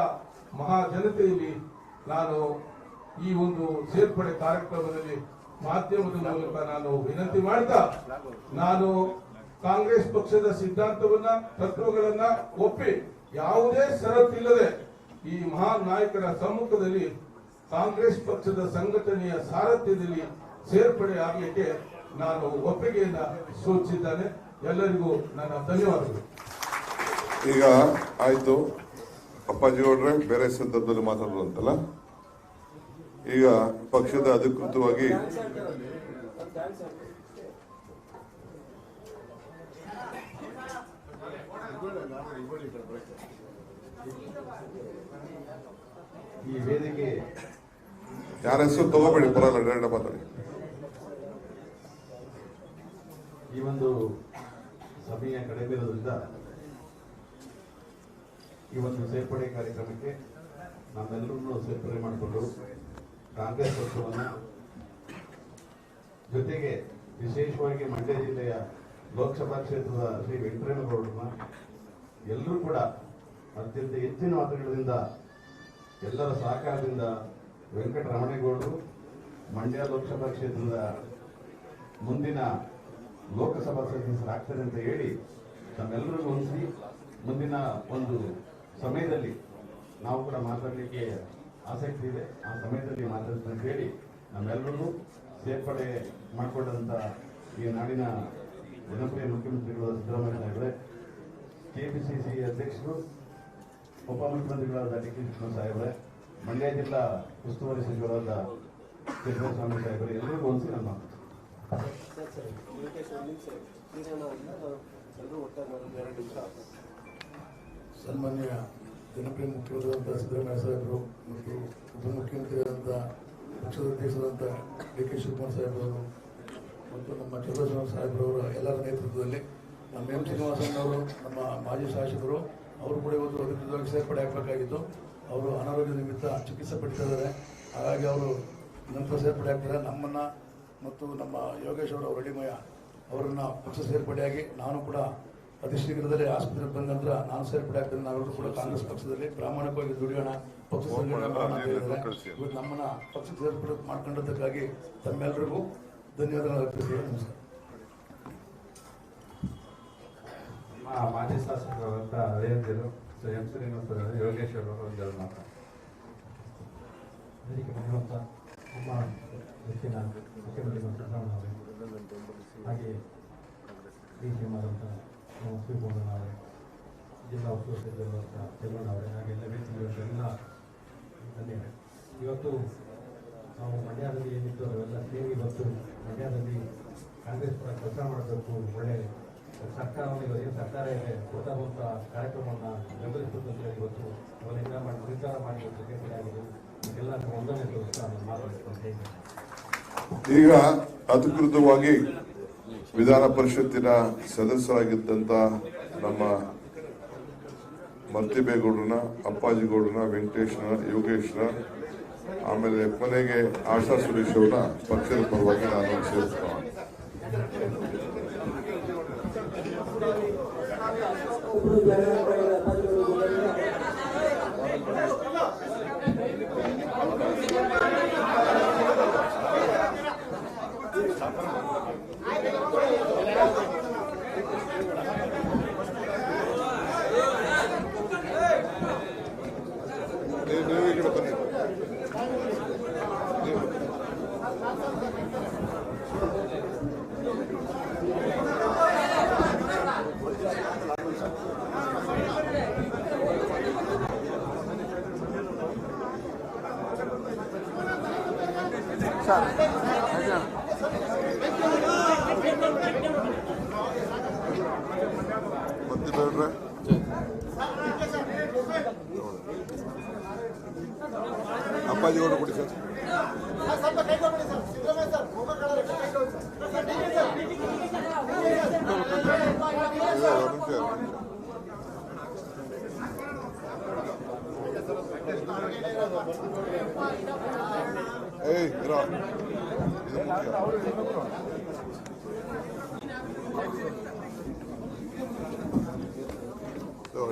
ಮಹಾ ಜನತೆಯಲ್ಲಿ ನಾನು ಈ ಒಂದು ಸೇರ್ಪಡೆ ಕಾರ್ಯಕ್ರಮದಲ್ಲಿ ಮಾಧ್ಯಮದ ಮೂಲಕ ನಾನು ವಿನಂತಿ ಮಾಡ್ತಾ, ನಾನು ಕಾಂಗ್ರೆಸ್ ಪಕ್ಷದ ಸಿದ್ಧಾಂತವನ್ನ, ತತ್ವಗಳನ್ನ ಒಪ್ಪಿ ಯಾವುದೇ ಷರತ್ತಿಲ್ಲದೆ ಈ ಮಹಾನ್ ನಾಯಕರ ಸಮ್ಮುಖದಲ್ಲಿ ಕಾಂಗ್ರೆಸ್ ಪಕ್ಷದ ಸಂಘಟನೆಯ ಸಾರಥ್ಯದಲ್ಲಿ ಸೇರ್ಪಡೆ ಆಗಲಿಕ್ಕೆ ನಾನು ಒಪ್ಪಿಗೆಯನ್ನ ಸೂಚಿಸಿದ್ದೇನೆ. ಎಲ್ಲರಿಗೂ ನನ್ನ ಧನ್ಯವಾದಗಳು. ಈಗ ಆಯ್ತು, ಅಪ್ಪಾಜಿ ಗೌಡ್ರೆ ಬೇರೆ ಸಂದರ್ಭದಲ್ಲಿ ಮಾತಾಡುವಂತಲ್ಲ. ಈಗ ಪಕ್ಷದ ಅಧಿಕೃತವಾಗಿ ಈ ವೇದಿಕೆ ಯಾರ ಹೆಸರು ತಗೋಬೇಡಿ, ಬರಲ್ಲ, ಡೈರೆಕ್ಟ್ ಮಾತಾಡಿ. ಈ ಒಂದು ಸಮಯ ಕಡಿಮೆ ಇರೋದ್ರಿಂದ ಈ ಒಂದು ಸೇರ್ಪಡೆ ಕಾರ್ಯಕ್ರಮಕ್ಕೆ ನಮ್ಮೆಲ್ಲರೂ ಸೇರ್ಪಡೆ ಮಾಡಿಕೊಂಡು ಕಾಂಗ್ರೆಸ್ ಪಕ್ಷವನ್ನು, ಜೊತೆಗೆ ವಿಶೇಷವಾಗಿ ಮಂಡ್ಯ ಜಿಲ್ಲೆಯ ಲೋಕಸಭಾ ಕ್ಷೇತ್ರದ ಶ್ರೀ ವೆಂಕಟರಮಣೇಗೌಡರನ್ನ ಎಲ್ಲರೂ ಕೂಡ ಅತ್ಯಂತ ಹೆಚ್ಚಿನ ಮತಗಳಿಂದ, ಎಲ್ಲರ ಸಹಕಾರದಿಂದ ವೆಂಕಟರಮಣೇಗೌಡರು ಮಂಡ್ಯ ಲೋಕಸಭಾ ಕ್ಷೇತ್ರದ ಮುಂದಿನ ಲೋಕಸಭಾ ಸದಸ್ಯರಾಗ್ತಾರೆ ಅಂತ ಹೇಳಿ ನಮ್ಮೆಲ್ಲರಿಗೂ ಹೊಂದಿಸಿ ಮುಂದಿನ ಒಂದು ಸಮಯದಲ್ಲಿ ನಾವು ಕೂಡ ಮಾತಾಡಲಿಕ್ಕೆ ಆಸಕ್ತಿ ಇದೆ, ಆ ಸಮಯದಲ್ಲಿ ಮಾತಾಡ್ತಾರೆ ಅಂತ ಹೇಳಿ ನಮ್ಮೆಲ್ಲರೂ ಸೇರ್ಪಡೆ ಮಾಡಿಕೊಂಡಂತ ಈ ನಾಡಿನ ಜನಪ್ರಿಯ ಮುಖ್ಯಮಂತ್ರಿಗಳು ಸಿದ್ದರಾಮಯ್ಯ ಸಾಹೇಬ್ರೆ, ಕೆಪಿಸಿಸಿ ಅಧ್ಯಕ್ಷರು, ಉಪಮುಖ್ಯಮಂತ್ರಿಗಳಾದ ಡಿ.ಕೆ. ಶಿವಕುಮಾರ್ ಸಾಹೇಬ್ರೆ, ಮಂಡ್ಯ ಜಿಲ್ಲಾ ಉಸ್ತುವಾರಿ ಸಚಿವರಾದ ಸ್ವಾಮಿ ಸಾಹೇಬ್ರೆ, ಎಲ್ಲರಿಗೂ ಹೊಂದಿಸಿ ನಾನು ಸನ್ಮಾನ್ಯ ಜನಪ್ರಿಯ ಮುಖ್ಯಮಂತ್ರಿಯಾದಂಥ ಸಿದ್ದರಾಮಯ್ಯ ಸಾಹೇಬರು ಮತ್ತು ಉಪಮುಖ್ಯಮಂತ್ರಿಯಾದಂಥ ಪಕ್ಷದ ಅಧ್ಯಕ್ಷರಾದಂಥ ಡಿ.ಕೆ. ಶಿವಕುಮಾರ್ ಸಾಹೇಬರು ಮತ್ತು ನಮ್ಮ ಚಂದ್ರಶೇಖರ ಸಾಹೇಬ್ರವರ ಎಲ್ಲರ ನೇತೃತ್ವದಲ್ಲಿ ನಮ್ಮ ಎಂ ಶ್ರೀನಿವಾಸನವರು, ನಮ್ಮ ಮಾಜಿ ಶಾಸಕರು, ಅವರು ಕೂಡ ಇವತ್ತು ಅಧಿಕೃತವಾಗಿ ಸೇರ್ಪಡೆ ಆಗಬೇಕಾಗಿತ್ತು. ಅವರು ಅನಾರೋಗ್ಯ ನಿಮಿತ್ತ ಚಿಕಿತ್ಸೆ ಪಡಿಸಿದ್ದಾರೆ. ಹಾಗಾಗಿ ಅವರು ನಂತರ ಸೇರ್ಪಡೆ ಆಗ್ತಾರೆ. ನಮ್ಮನ್ನು ಮತ್ತು ನಮ್ಮ ಯೋಗೇಶ್ ಅವರ ರೆಡಿಮಯ ಅವರನ್ನು ಪಕ್ಷ ಸೇರ್ಪಡೆಯಾಗಿ ನಾನು ಕೂಡ ಅತಿ ಶೀಘ್ರದಲ್ಲೇ ಆಸ್ಪತ್ರೆಗೆ ಬಂದ ನಂತರ ನಾನು ಸೇರ್ಪಡೆ ಆಗ್ತೇನೆ. ನಾವೆಲ್ಲರೂ ಕೂಡ ಕಾಂಗ್ರೆಸ್ ಪಕ್ಷದಲ್ಲಿ ಪ್ರಾಮಾಣಿಕವಾಗಿ ದುಡಿಯೋಣ, ಪಕ್ಷದಲ್ಲಿ ನಮ್ಮನ್ನು ಪಕ್ಷಕ್ಕೆ ಸೇರ್ಪಡೆ ಮಾಡ್ಕೊಂಡದಕ್ಕಾಗಿ ತಮ್ಮೆಲ್ಲರಿಗೂ ಧನ್ಯವಾದಗಳು ಅರ್ಪಿಸ್ತೇವೆ. ನಮಸ್ಕಾರ. ಮಾಜಿ ಶಾಸಕರಾದಂಥ ಅಳಿಯಂದಿರು ಎಂ ಶ್ರೀನಿವಾಸ ಯೋಗೇಶ್ ಅವರು ಒಂದೆರಡು ಮಾತು. ವೇದಿಕೆ ಬಂದಿರುವಂಥ ನಮ್ಮ ಹೆಚ್ಚಿನ ಮುಖ್ಯಮಂತ್ರಿ ಸಿದ್ದರಾಮಯ್ಯ ಹಾಗೆ ಡಿ ಸಿ ಎಂ ಆದಂಥ ಶ್ರೀಪೂರ್ಣ ಅವರೇ, ಜಿಲ್ಲಾ ಉಸ್ತುವಾರಿ ಸಚಿವರಾದಂಥ ಚೆನ್ನಣ್ಣ ಅವರೇ, ಹಾಗೆ ಎಲ್ಲ ವೇದಿಕೆಗಳಿಗೆಲ್ಲ ಧನ್ಯವಾದ. ಇವತ್ತು ನಾವು ಮಂಡ್ಯದಲ್ಲಿ ಏನಿದ್ದು ಅವೆಲ್ಲ ಸೇರಿ ಇವತ್ತು ಮಂಡ್ಯದಲ್ಲಿ ಕಾಂಗ್ರೆಸ್ ಪರ ಕೆಲಸ ಮಾಡಬೇಕು, ಒಳ್ಳೆ ಸರ್ಕಾರವನ್ನು ಏನು ಸರ್ಕಾರ ಇದೆ ಕೊಡ್ತಾವಂಥ ಕಾರ್ಯಕ್ರಮವನ್ನು ಬೆಂಬಲಿಸಬೇಕು ಅಂತ ಹೇಳಿ ಇವತ್ತು ಅವೆಲ್ಲ ನಿರ್ಧಾರ ಮಾಡಿ ಇವತ್ತು ಸೇರ್ಪಡೆ ಆಗಿದೆ. ಎಲ್ಲ ಒಂದನೇ ದಿವಸ ಮಾತಾಡ್ತಾರೆ. ಈಗ ಅಧಿಕೃತವಾಗಿ ವಿಧಾನ ಪರಿಷತ್ತಿನ ಸದಸ್ಯರಾಗಿದ್ದಂಥ ನಮ್ಮ ಮರ್ತಿಬೇಗೌಡರನ್ನ, ಅಪ್ಪಾಜಿಗೌಡರನ್ನ, ವೆಂಕಟೇಶ್ನ, ಯೋಗೇಶ್ನ, ಆಮೇಲೆ ಕೊನೆಗೆ ಆಶಾ ಸುರೇಶ್ ಅವ್ರನ್ನ ಪಕ್ಷದ ಪರವಾಗಿ ನಾನು ಸೇರಿಸ್ತೀನಿ. ಅಪ್ಪಾಜಿಗೌಡರು ಕೊಡಿ ಸರ್. ಏಯ್ ಇರೋ ಇದು ಮುಖ್ಯ.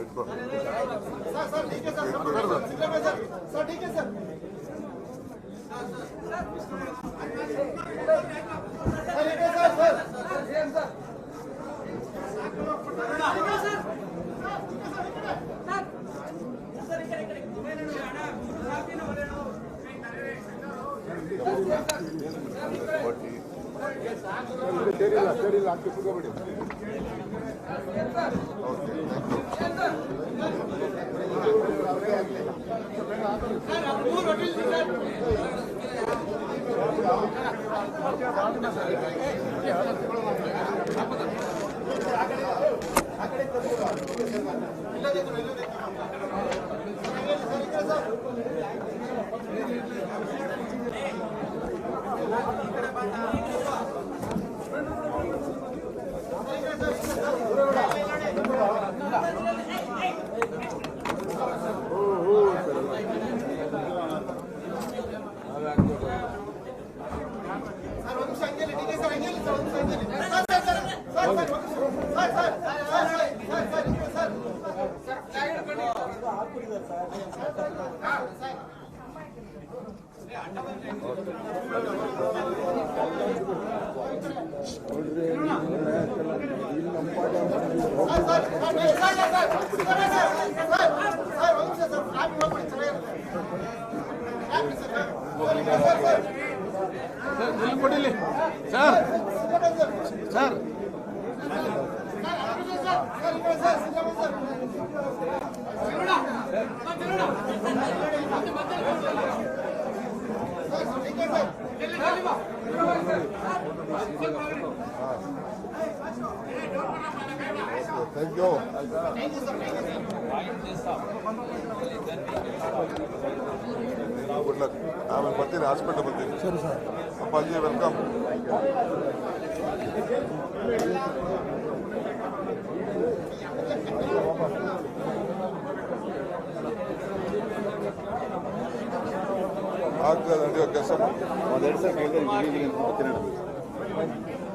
ಇಟ್ಕೊ ಸೇರಿಲ್ಲ ಹಾಕಿ ಕುತ್ಕೊಬಿಡಿ. Sir thank you. Good luck. ಆಮೇಲೆ ಬರ್ತೀನಿ, ಹಾಸ್ಪಿಟಲ್ ಬರ್ತೀನಿ. ಸರಿ ಸರ್. ಅಪ್ಪಾಜಿ ವೆಲ್ಕಮ್. ಆಗ್ತದೆ ನಡೆಯೋ ಕೆಲಸ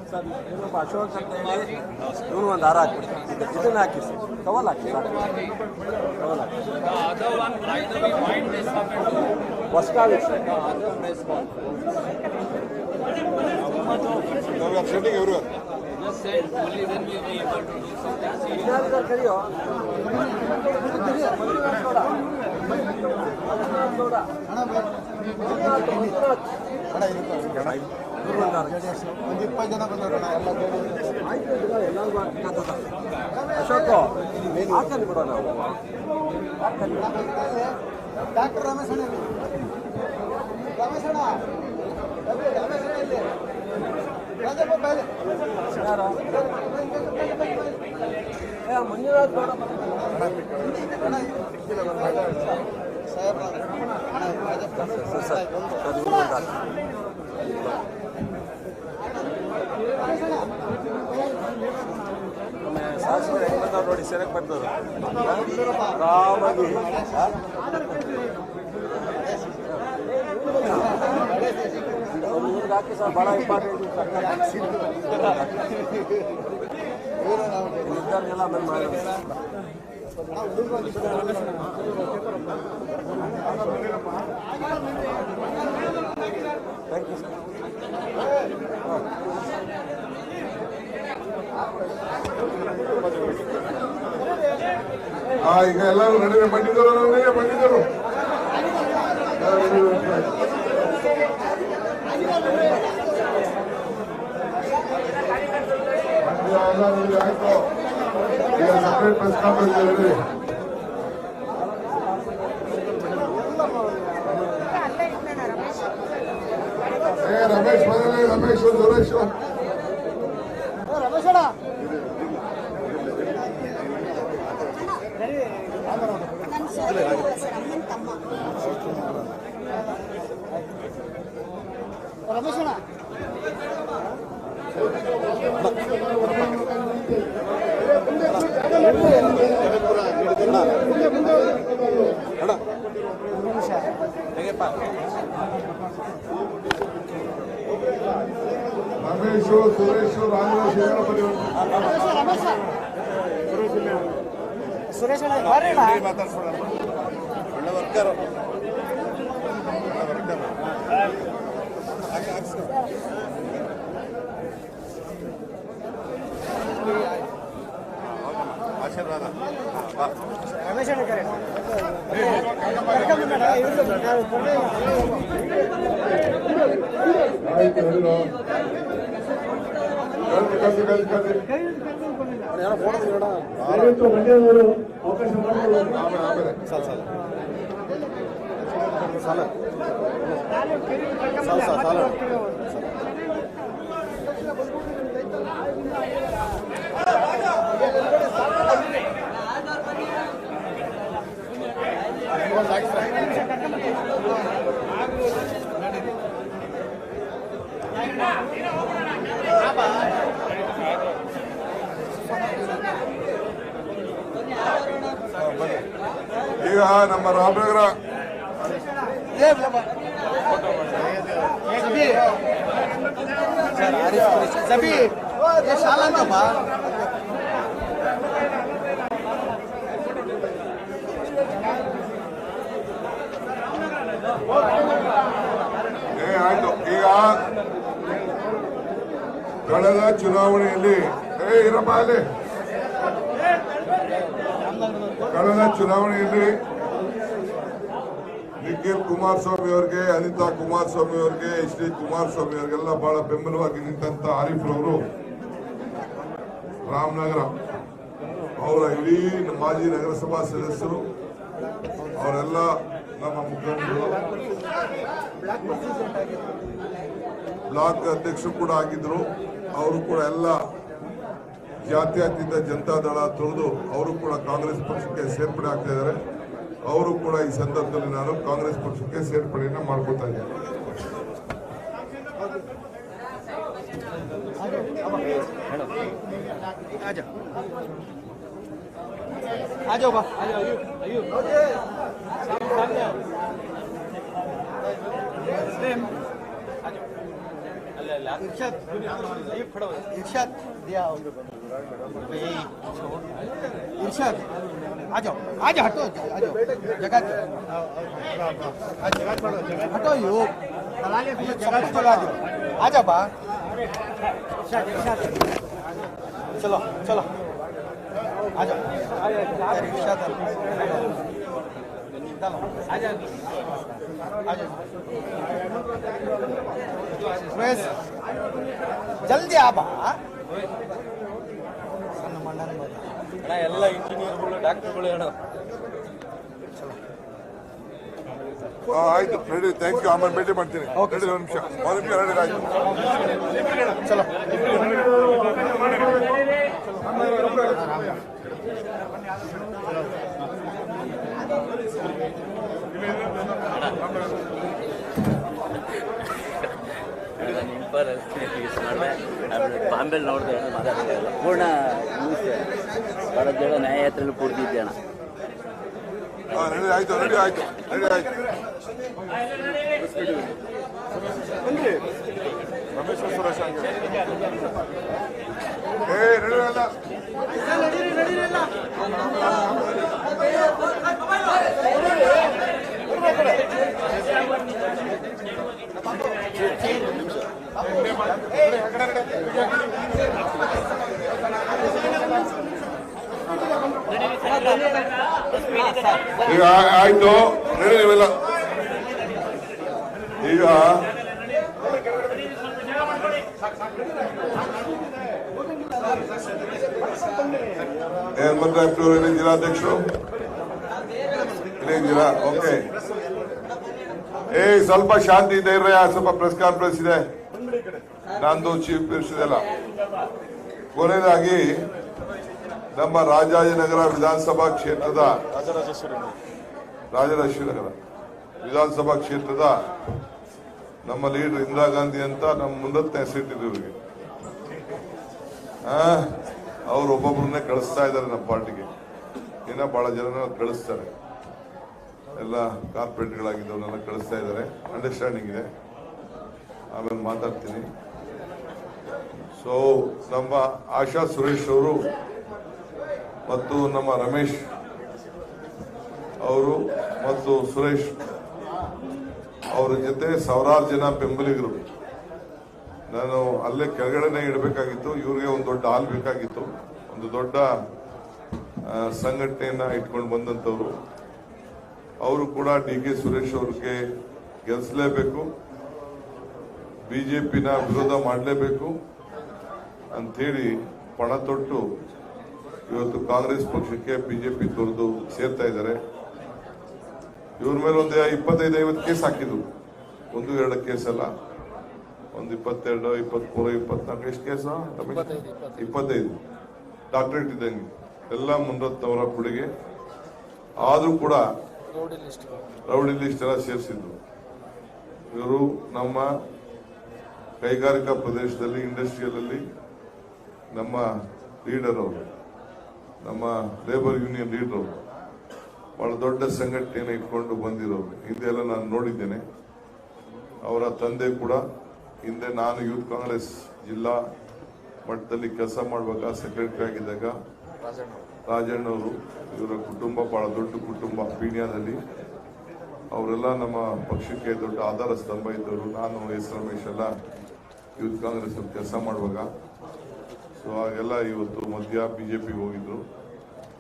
ಸರ್ ಇನ್ನೊಬ್ಬ ಅಶೋಕ್ ಅಂತ ಹೇಳಿ ಇವನು ಒಂದು ಹಾರ ಹಾಕ್ಬಿಡಿ ಇದನ್ನು ಹಾಕಿ ಸರ್ ಟವಲ್ ಹಾಕಿ ಸರ್ ಟವಲ್ ಹಾಕಿ ಹೊಸ್ಕಾಗಿ ಶೆಟ್ಟಿಂಗ್ ಇವರು ಕರಿಯೋ ಒಂದು 20 ಜನ ಬಂದವರು ಅಶೋಕ್ ಹಾಕಲ್ಲಿ ಬಿಡೋಣ ನಾವು ಡಾಕ್ಟರ್ ರಮೇಶಣ್ಣ ಇಲ್ಲಿ ಮಂಜುನಾಥ್ ಸಾಸಿವೆ ಹೆಂಗ್ ಬಂದವ್ರು ನೋಡಿ ಸೆರೆಗೆ ಬಂದವರು ಆರಾಮಾಗಿ ಒಂದು ಊರಿಗೆ ಹಾಕಿ ಸರ್ ಭಾಳ ಇಂಪಾರ್ಟೆಂಟ್ ಇದ್ದಾರೆಲ್ಲ ಬಂದು ಮಾಡಿ ಥ್ಯಾಂಕ್ ಯು ಸರ್ ಈಗ ಎಲ್ಲರೂ ನಡೆದ ಬಂದಿದ್ದರು ಬಂದಿದ್ದರು ಆಯ್ತು ಈಗ ಸಪರೇಟ್ ಪ್ರೆಸ್ ಕಾನ್ಫರೆನ್ಸ್ ಹೇಳಿದ್ರಿ ರಮೇಶ್ ಬಂದ್ರೆ ರಮೇಶ್ ಸುರೇಶ್ ರಮೇಶಣ್ಣ ರಮೇಶ್ ಸುರೇಶ್ ರಾಜೇಶ್ ಸುರೇಶ್ ಮಾತಾಡ್ಸೋಣ ಒಳ್ಳೆ ವರ್ಕರ್ ಆಶೀರ್ವಾದ ರಮೇಶ್ ಈಗ ನಮ್ಮ ರಾಮನಗರ ಆಯ್ತು. ಈಗ ಕಳೆದ ಚುನಾವಣೆಯಲ್ಲಿ ಇರಪ್ಪ ಅಲ್ಲಿ ಕಳೆದ ಚುನಾವಣೆಯಲ್ಲಿ ನಿಖಿಲ್ ಕುಮಾರಸ್ವಾಮಿ ಅವರಿಗೆ, ಅನಿತಾ ಕುಮಾರಸ್ವಾಮಿ ಅವರಿಗೆ, ಎಚ್ ಡಿ ಕುಮಾರಸ್ವಾಮಿ ಅವರಿಗೆಲ್ಲ ಬಹಳ ಬೆಂಬಲವಾಗಿ ನಿಂತ ಆರಿಫ್ ಅವರು ರಾಮನಗರ ಅವರ ಇಡೀ ಮಾಜಿ ನಗರಸಭಾ ಸದಸ್ಯರು ಅವರೆಲ್ಲ ನಮ್ಮ ಮುಖಂಡರು, ಬ್ಲಾಕ್ ಅಧ್ಯಕ್ಷರು ಕೂಡ ಆಗಿದ್ರು. ಅವರು ಕೂಡ ಎಲ್ಲ ಜಾತ್ಯತೀತ ಜನತಾದಳ ತೊರೆದು ಅವರು ಕೂಡ ಕಾಂಗ್ರೆಸ್ ಪಕ್ಷಕ್ಕೆ ಸೇರ್ಪಡೆ ಆಗ್ತಾ ಇದ್ದಾರೆ. ಅವರು ಕೂಡ ಈ ಸಂದರ್ಭದಲ್ಲಿ ನಾನು ಕಾಂಗ್ರೆಸ್ ಪಕ್ಷಕ್ಕೆ ಸೇರ್ಪಡೆಯನ್ನ ಮಾಡ್ಕೊತಾ ಇದ್ದೇನೆ. इरशाद दिया इरशाद आ जाओ हटो आ जाओ जगह हटो यू जगह छोड़ आ जाओ बा चलो चलो आ जाओ इरशाद चलो आ जाओ जल्दी आ बा ಎಲ್ಲ ಇಂಜಿನಿಯರ್ಗಳು ಡಾಕ್ಟರ್ಗಳು ಹೇಳೋ ಆಯ್ತು ರೆಡಿ, ಥ್ಯಾಂಕ್ ಯು. ಆಮೇಲೆ ಭೇಟಿ ಮಾಡ್ತೀನಿ. ರೆಡಿ, ಒಂದು ನಿಮಿಷ ರೆಡಿ ಆಯ್ತು. चलो ಬಾಂಬೆಲ್ ನೋಡಿದೆ ಅಣ್ಣ, ಮಾತಾಡ್ತಿಲ್ಲ ಪೂರ್ಣ ನ್ಯೂಸ್ ಭಾಳ ಜನ ನ್ಯಾಯಯಾತ್ರೆಯಲ್ಲಿ ಕೂಡ್ತಿದ್ದೆ ಅಣ್ಣ. ರೆಡಿ ಆಯ್ತು ರೆಡಿ ಆಯ್ತು ರೆಡಿ ಆಯ್ತು. ರಮೇಶ್ ಸುರೇಶ್ ರೆಡಿ ಅಲ್ಲ ಈಗ ಆಯ್ತು ರೆಡಿ ನೀವೆಲ್ಲ. ಈಗ ಏನ್ ಜಿಲ್ಲಾಧ್ಯಕ್ಷರು ಇದ್ದೀರಾ? ಓಕೆ. ಸ್ವಲ್ಪ ಶಾಂತಿ ಧೈರ್ಯ, ಸ್ವಲ್ಪ ಪ್ರೆಸ್ ಕಾನ್ಫರೆನ್ಸ್ ಇದೆ, ನಂದು ಚೀಫ್ ಮಿನಿಸ್ಟರ್ ಇದೆಲ್ಲ. ಕೊನೆಯದಾಗಿ ನಮ್ಮ ರಾಜಾಜಿನಗರ ವಿಧಾನಸಭಾ ಕ್ಷೇತ್ರದ ರಾಜರಾಜೇಶ್ವರಿ ವಿಧಾನಸಭಾ ಕ್ಷೇತ್ರದ ನಮ್ಮ ಲೀಡರ್ ಇಂದಿರಾ ಗಾಂಧಿ ಅಂತ ನಮ್ಮ ಮುಂದತ್ತೆ ಹೆಸರಿಟ್ಟಿದ್ರು ಇವರಿಗೆ. ಅವ್ರು ಒಬ್ಬೊಬ್ಬರನ್ನೇ ಕಳಿಸ್ತಾ ಇದ್ದಾರೆ ನಮ್ಮ ಪಾರ್ಟಿಗೆ. ಇನ್ನ ಬಹಳ ಜನ ಕಳಿಸ್ತಾರೆ, ಎಲ್ಲ ಕಾರ್ಪೊರೇಟ್ಗಳಾಗಿದ್ದವನ್ನೆಲ್ಲ ಕಳಿಸ್ತಾ ಇದ್ದಾರೆ. ಅಂಡರ್ಸ್ಟ್ಯಾಂಡಿಂಗ್ ಇದೆ, ಆಮೇಲೆ ಮಾತಾಡ್ತೀನಿ. ಸೊ ನಮ್ಮ ಆಶಾ ಸುರೇಶ್ ಅವರು ಮತ್ತು ನಮ್ಮ ರಮೇಶ್ ಅವರು ಮತ್ತು ಸುರೇಶ್ ಅವರ ಜೊತೆ ಸಾವಿರಾರು ಜನ ಬೆಂಬಲಿಗರು. ನಾನು ಅಲ್ಲೇ ಕೆಳಗಡೆನೆ ಇಡಬೇಕಾಗಿತ್ತು, ಇವ್ರಿಗೆ ಒಂದು ದೊಡ್ಡ ಹಾಲ್ ಬೇಕಾಗಿತ್ತು. ಒಂದು ದೊಡ್ಡ ಸಂಘಟನೆಯನ್ನ ಇಟ್ಕೊಂಡು ಬಂದಂಥವ್ರು ಅವರು ಕೂಡ ಡಿ.ಕೆ. ಸುರೇಶ್ ಅವ್ರಿಗೆ ಗೆಲ್ಲಿಸಲೇಬೇಕು, ಬಿಜೆಪಿನ ವಿರೋಧ ಮಾಡಲೇಬೇಕು ಅಂಥೇಳಿ ಪಣ ತೊಟ್ಟು ಇವತ್ತು ಕಾಂಗ್ರೆಸ್ ಪಕ್ಷಕ್ಕೆ ಬಿಜೆಪಿ ತೊರೆದು ಸೇರ್ತಾ ಇದ್ದಾರೆ. ಇವ್ರ ಮೇಲೆ ಒಂದು 25-50 ಕೇಸ್ ಹಾಕಿದ್ರು. 1-2 ಕೇಸ್ ಅಲ್ಲ, ಒಂದು 22, 23, 24 ಎಷ್ಟು ಕೇಸ? 25 ಡಾಕ್ಟರೇಟ್ ಇದ್ದಂಗೆ ಎಲ್ಲ ಮುನ್ನತ್ತವರ ಕೊಡುಗೆ. ಆದ್ರೂ ಕೂಡ ರೌಡಿ ಲಿಸ್ಟ್ ಎಲ್ಲ ಸೇರಿಸಿದ್ರು. ಇವರು ನಮ್ಮ ಕೈಗಾರಿಕಾ ಪ್ರದೇಶದಲ್ಲಿ, ಇಂಡಸ್ಟ್ರಿಯಲ್ ಅಲ್ಲಿ ನಮ್ಮ ಲೀಡರ್ ಅವರು, ನಮ್ಮ ಲೇಬರ್ ಯೂನಿಯನ್ ಲೀಡರ್ ಅವರು, ಬಹಳ ದೊಡ್ಡ ಸಂಘಟನೆಯನ್ನು ಇಟ್ಕೊಂಡು ಬಂದಿರೋರು. ಹಿಂದೆಲ್ಲ ನಾನು ನೋಡಿದ್ದೇನೆ. ಅವರ ತಂದೆ ಕೂಡ ಹಿಂದೆ ನಾನು ಯೂತ್ ಕಾಂಗ್ರೆಸ್ ಜಿಲ್ಲಾ ಮಟ್ಟದಲ್ಲಿ ಕೆಲಸ ಮಾಡುವಾಗ ಸೆಕ್ರೆಟರಿ ಆಗಿದ್ದಾಗ ರಾಜಣ್ಣವರು, ಇವರ ಕುಟುಂಬ ಬಹಳ ದೊಡ್ಡ ಕುಟುಂಬ ಪೀಣ್ಯದಲ್ಲಿ. ಅವರೆಲ್ಲ ನಮ್ಮ ಪಕ್ಷಕ್ಕೆ ದೊಡ್ಡ ಆಧಾರ ಸ್ತಂಭ ಇದ್ದವರು. ನಾನು ಎಸ್ ರಮೇಶ್ ಎಲ್ಲ ಯೂತ್ ಕಾಂಗ್ರೆಸ್ ಕೆಲಸ ಮಾಡುವಾಗ. ಸೊ ಹಾಗೆಲ್ಲ ಇವತ್ತು ಮಧ್ಯ ಬಿಜೆಪಿ ಹೋಗಿದ್ರು.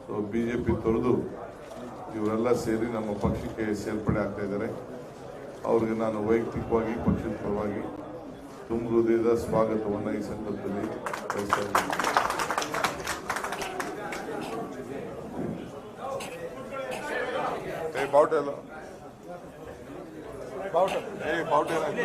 ಸೊ ಬಿಜೆಪಿ ತೊರೆದು ಇವರೆಲ್ಲ ಸೇರಿ ನಮ್ಮ ಪಕ್ಷಕ್ಕೆ ಸೇರ್ಪಡೆ ಆಗ್ತಾ ಇದ್ದಾರೆ. ಅವ್ರಿಗೆ ನಾನು ವೈಯಕ್ತಿಕವಾಗಿ ಪಕ್ಷದ ಪರವಾಗಿ ತುಂಬ ಹೃದಯದ ಸ್ವಾಗತವನ್ನು ಈ ಸಂದರ್ಭದಲ್ಲಿ ಬಯಸ್ತಾ ಇದ್ದೀನಿ. ಬಾವುಟ ಎಲ್ಲ ಬಾವುಟ ಏನಾಯ್ತು?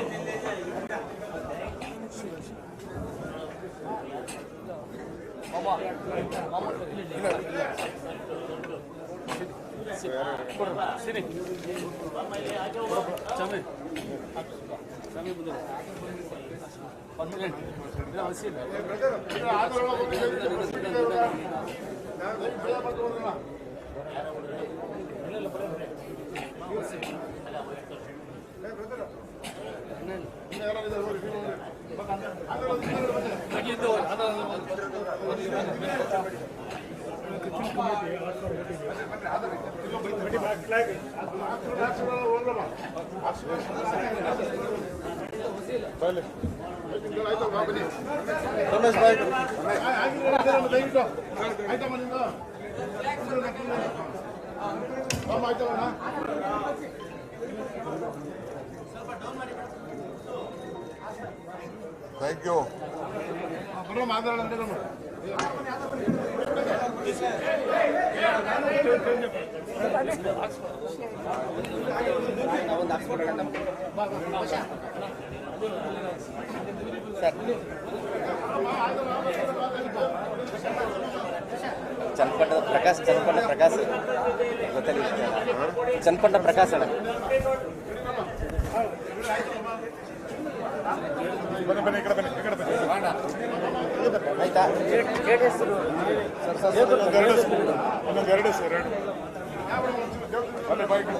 Thank you. ಚನ್ನಪಟ್ಟಣ ಪ್ರಕಾಶ್ ಗೊತ್ತಿಲ್ಲ ಚನ್ನಪಟ್ಟಣ ಪ್ರಕಾಶ್ ಅಣ್ಣ ಆಯ್ತಾ ಇನ್ನೊಂದೆರಡು ಸರ್ ದಯವಿಟ್ಟು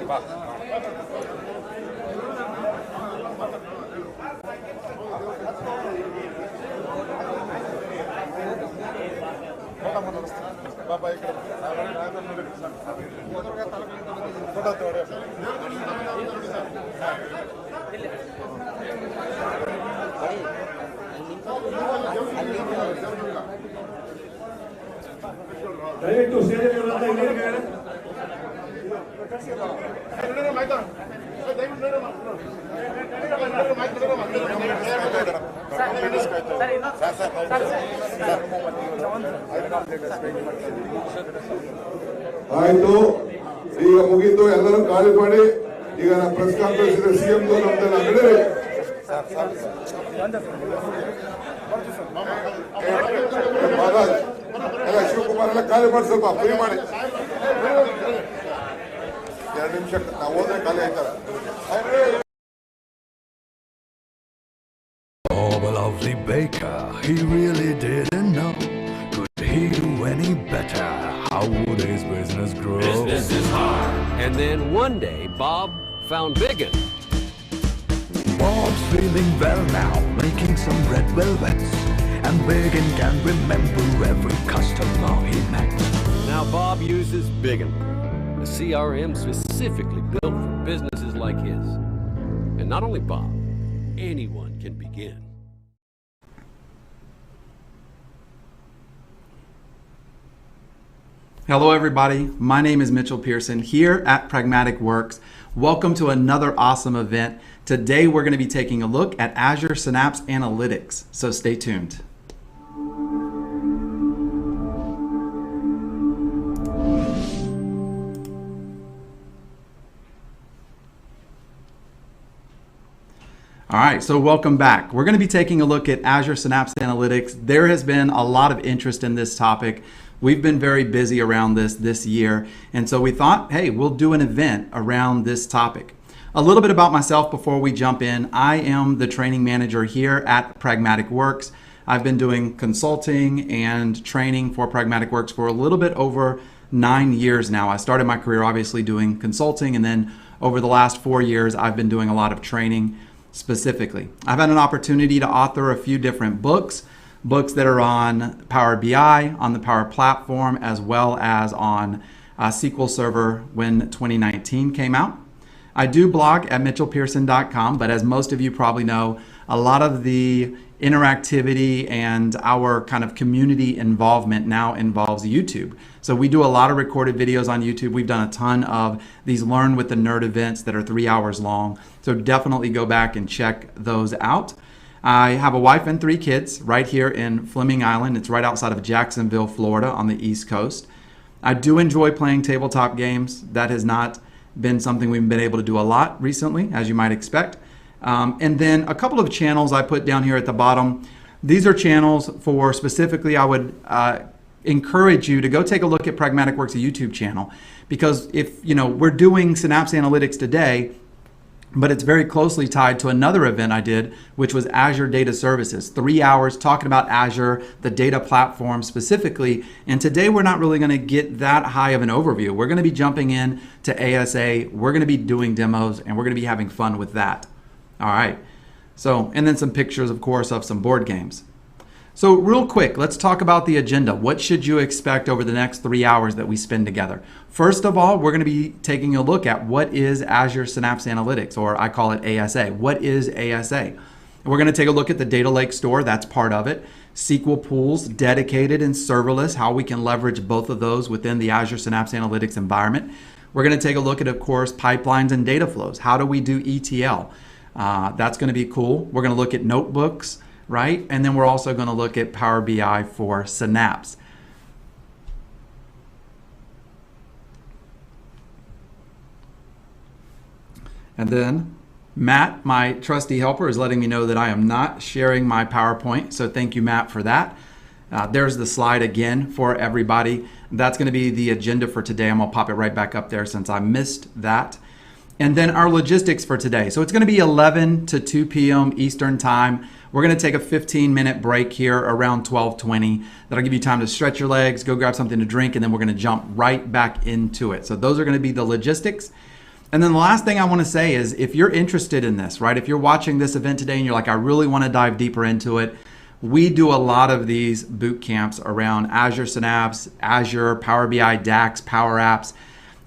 ಆಯ್ತು, ಈಗ ಮುಗೀತು. ಎಲ್ಲರೂ ಖಾಲಿ ಮಾಡಿ. ಈಗ ನಾನು ಪ್ರೆಸ್ ಕಾನ್ಫರೆನ್ಸ್ ಇದೆ, ಸಿಎಂ ನಮ್ದೆಲ್ಲ ನಡೆಯಿರಿ. ಮಹಾರಾಜ್ ಎಲ್ಲ ಶಿವಕುಮಾರ್ ಎಲ್ಲ ಖಾಲಿ ಮಾಡಿ, ಸ್ವಲ್ಪ ಫ್ರೀ ಮಾಡಿ. 2 ನಿಮಿಷ ನಾವು ಹೋದ್ರೆ ಖಾಲಿ ಆಯ್ತಾರೆ. Oh, a lovely baker, he really didn't know. Could he do any better? How would his business grow? Business is hard. And then one day, Bob found Biggin. Bob's feeling well now, making some red velvets. And Biggin can remember every customer he met. Now Bob uses Biggin, a CRM specifically built for businesses like his. And not only Bob, anyone can begin. Hello everybody, my name is Mitchell Pearson here at Pragmatic Works. Welcome to another awesome event. Today we're going to be taking a look at Azure Synapse Analytics, so stay tuned. All right, so welcome back. We're going to be taking a look at Azure Synapse Analytics. There has been a lot of interest in this topic. We've been very busy around this year, and so we thought, hey, we'll do an event around this topic. A little bit about myself before we jump in. I am the training manager here at Pragmatic Works. I've been doing consulting and training for Pragmatic Works for a little bit over 9 years now. I started my career obviously doing consulting, and then over the last 4 years, I've been doing a lot of training specifically. I've had an opportunity to author a few different books that are on Power BI, on the Power Platform, as well as on SQL Server when 2019 came out. I do blog at mitchellpearson.com, but as most of you probably know, a lot of the interactivity and our kind of community involvement now involves YouTube. So we do a lot of recorded videos on YouTube. We've done a ton of these Learn with the Nerd events that are 3 hours long. So definitely go back and check those out. I have a wife and 3 kids right here in Fleming Island. It's right outside of Jacksonville, Florida on the East Coast. I do enjoy playing tabletop games. That has not been something we've been able to do a lot recently, as you might expect. And then a couple of channels I put down here at the bottom. These are channels for specifically, I would encourage you to go take a look at Pragmatic Works' YouTube channel, because if we're doing Synapse Analytics today, but it's very closely tied to another event I did, which was Azure Data Services. 3 hours talking about Azure, the data platform specifically. And today we're not really going to get that high of an overview. We're going to be jumping in to ASA. We're going to be doing demos, and we're going to be having fun with that. All right. So, and then some pictures, of course, of some board games. So real quick, let's talk about the agenda. What should you expect over the next 3 hours that we spend together? First of all, we're going to be taking a look at what is Azure Synapse Analytics, or I call it ASA. What is ASA? We're going to take a look at the data lake store. That's part of it. SQL pools, dedicated and serverless, how we can leverage both of those within the Azure Synapse Analytics environment. We're going to take a look at, of course, pipelines and data flows. How do we do ETL? That's going to be cool. We're going to look at notebooks, right? And then we're also going to look at Power BI for Synapse. And then Matt, my trusty helper, is letting me know that I am not sharing my PowerPoint. So thank you, Matt, for that. There's the slide again for everybody. That's going to be the agenda for today. I'm going to pop it right back up there since I missed that. And then our logistics for today. So it's going to be 11 to 2 p.m. Eastern time. We're going to take a 15-minute break here around 12:20. That'll give you time to stretch your legs, go grab something to drink, and then we're going to jump right back into it. So those are going to be the logistics. And then the last thing I want to say is if you're interested in this, right? If you're watching this event today and you're like, I really want to dive deeper into it, we do a lot of these boot camps around Azure Synapse, Azure, Power BI, DAX, Power Apps.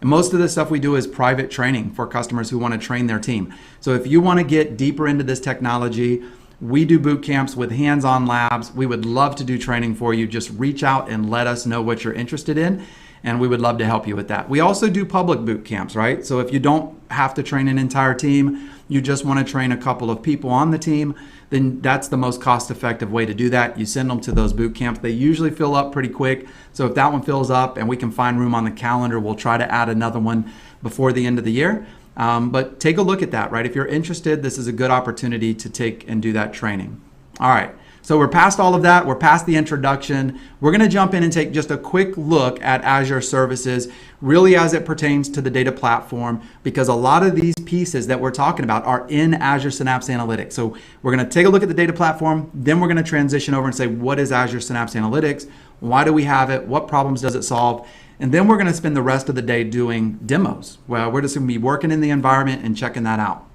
And most of the stuff we do is private training for customers who want to train their team. So if you want to get deeper into this technology, we do boot camps with hands-on labs. We would love to do training for you. Just reach out and let us know what you're interested in, and we would love to help you with that. We also do public boot camps, right? So if you don't have to train an entire team, you just want to train a couple of people on the team, then that's the most cost-effective way to do that. You send them to those boot camps. They usually fill up pretty quick. So if that one fills up and we can find room on the calendar, we'll try to add another one before the end of the year. But take a look at that, right? If you're interested, this is a good opportunity to take and do that training. All right. So we're past all of that. We're past the introduction. We're going to jump in and take just a quick look at Azure services, really as it pertains to the data platform, because a lot of these pieces that we're talking about are in Azure Synapse Analytics. So we're going to take a look at the data platform. Then we're going to transition over and say, what is Azure Synapse Analytics? Why do we have it? What problems does it solve? And then we're going to spend the rest of the day doing demos. Well, we're just going to be working in the environment and checking that out.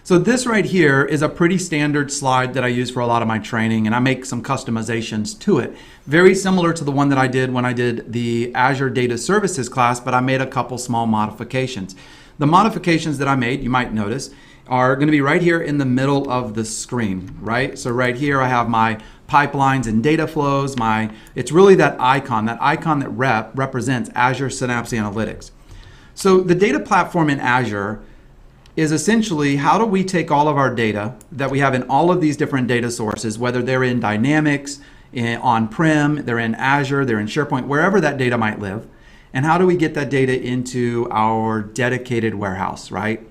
So this right here is a pretty standard slide that I use for a lot of my training, and I make some customizations to it. Very similar to the one that I did when I did the Azure Data Services class, but I made a couple small modifications. The modifications that I made, you might notice, are going to be right here in the middle of the screen, right? So right here I have my pipelines and data flows. It's really that icon that represents Azure Synapse Analytics. So the data platform in Azure is essentially how do we take all of our data that we have in all of these different data sources, whether they're in Dynamics, on-prem, they're in Azure, they're in SharePoint, wherever that data might live, and how do we get that data into our dedicated warehouse, right?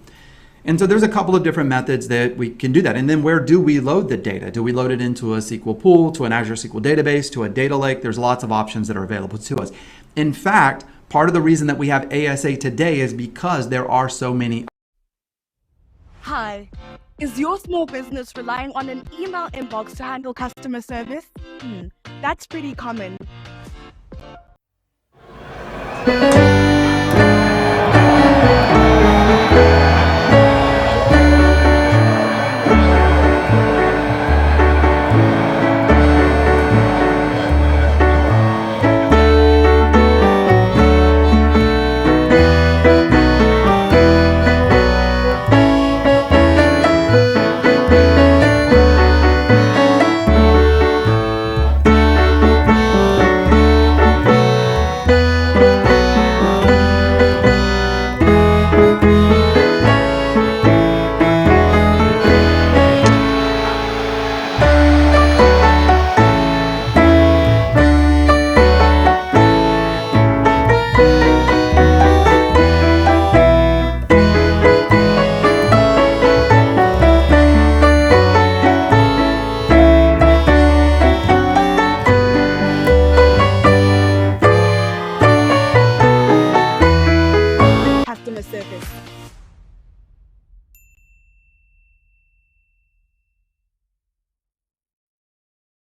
And so there's a couple of different methods that we can do that. And then where do we load the data? Do we load it into a SQL pool, to an Azure SQL database, to a data lake? There's lots of options that are available to us. In fact, part of the reason that we have ASA today is because there are so many. Hi. Is your small business relying on an email inbox to handle customer service? That's pretty common.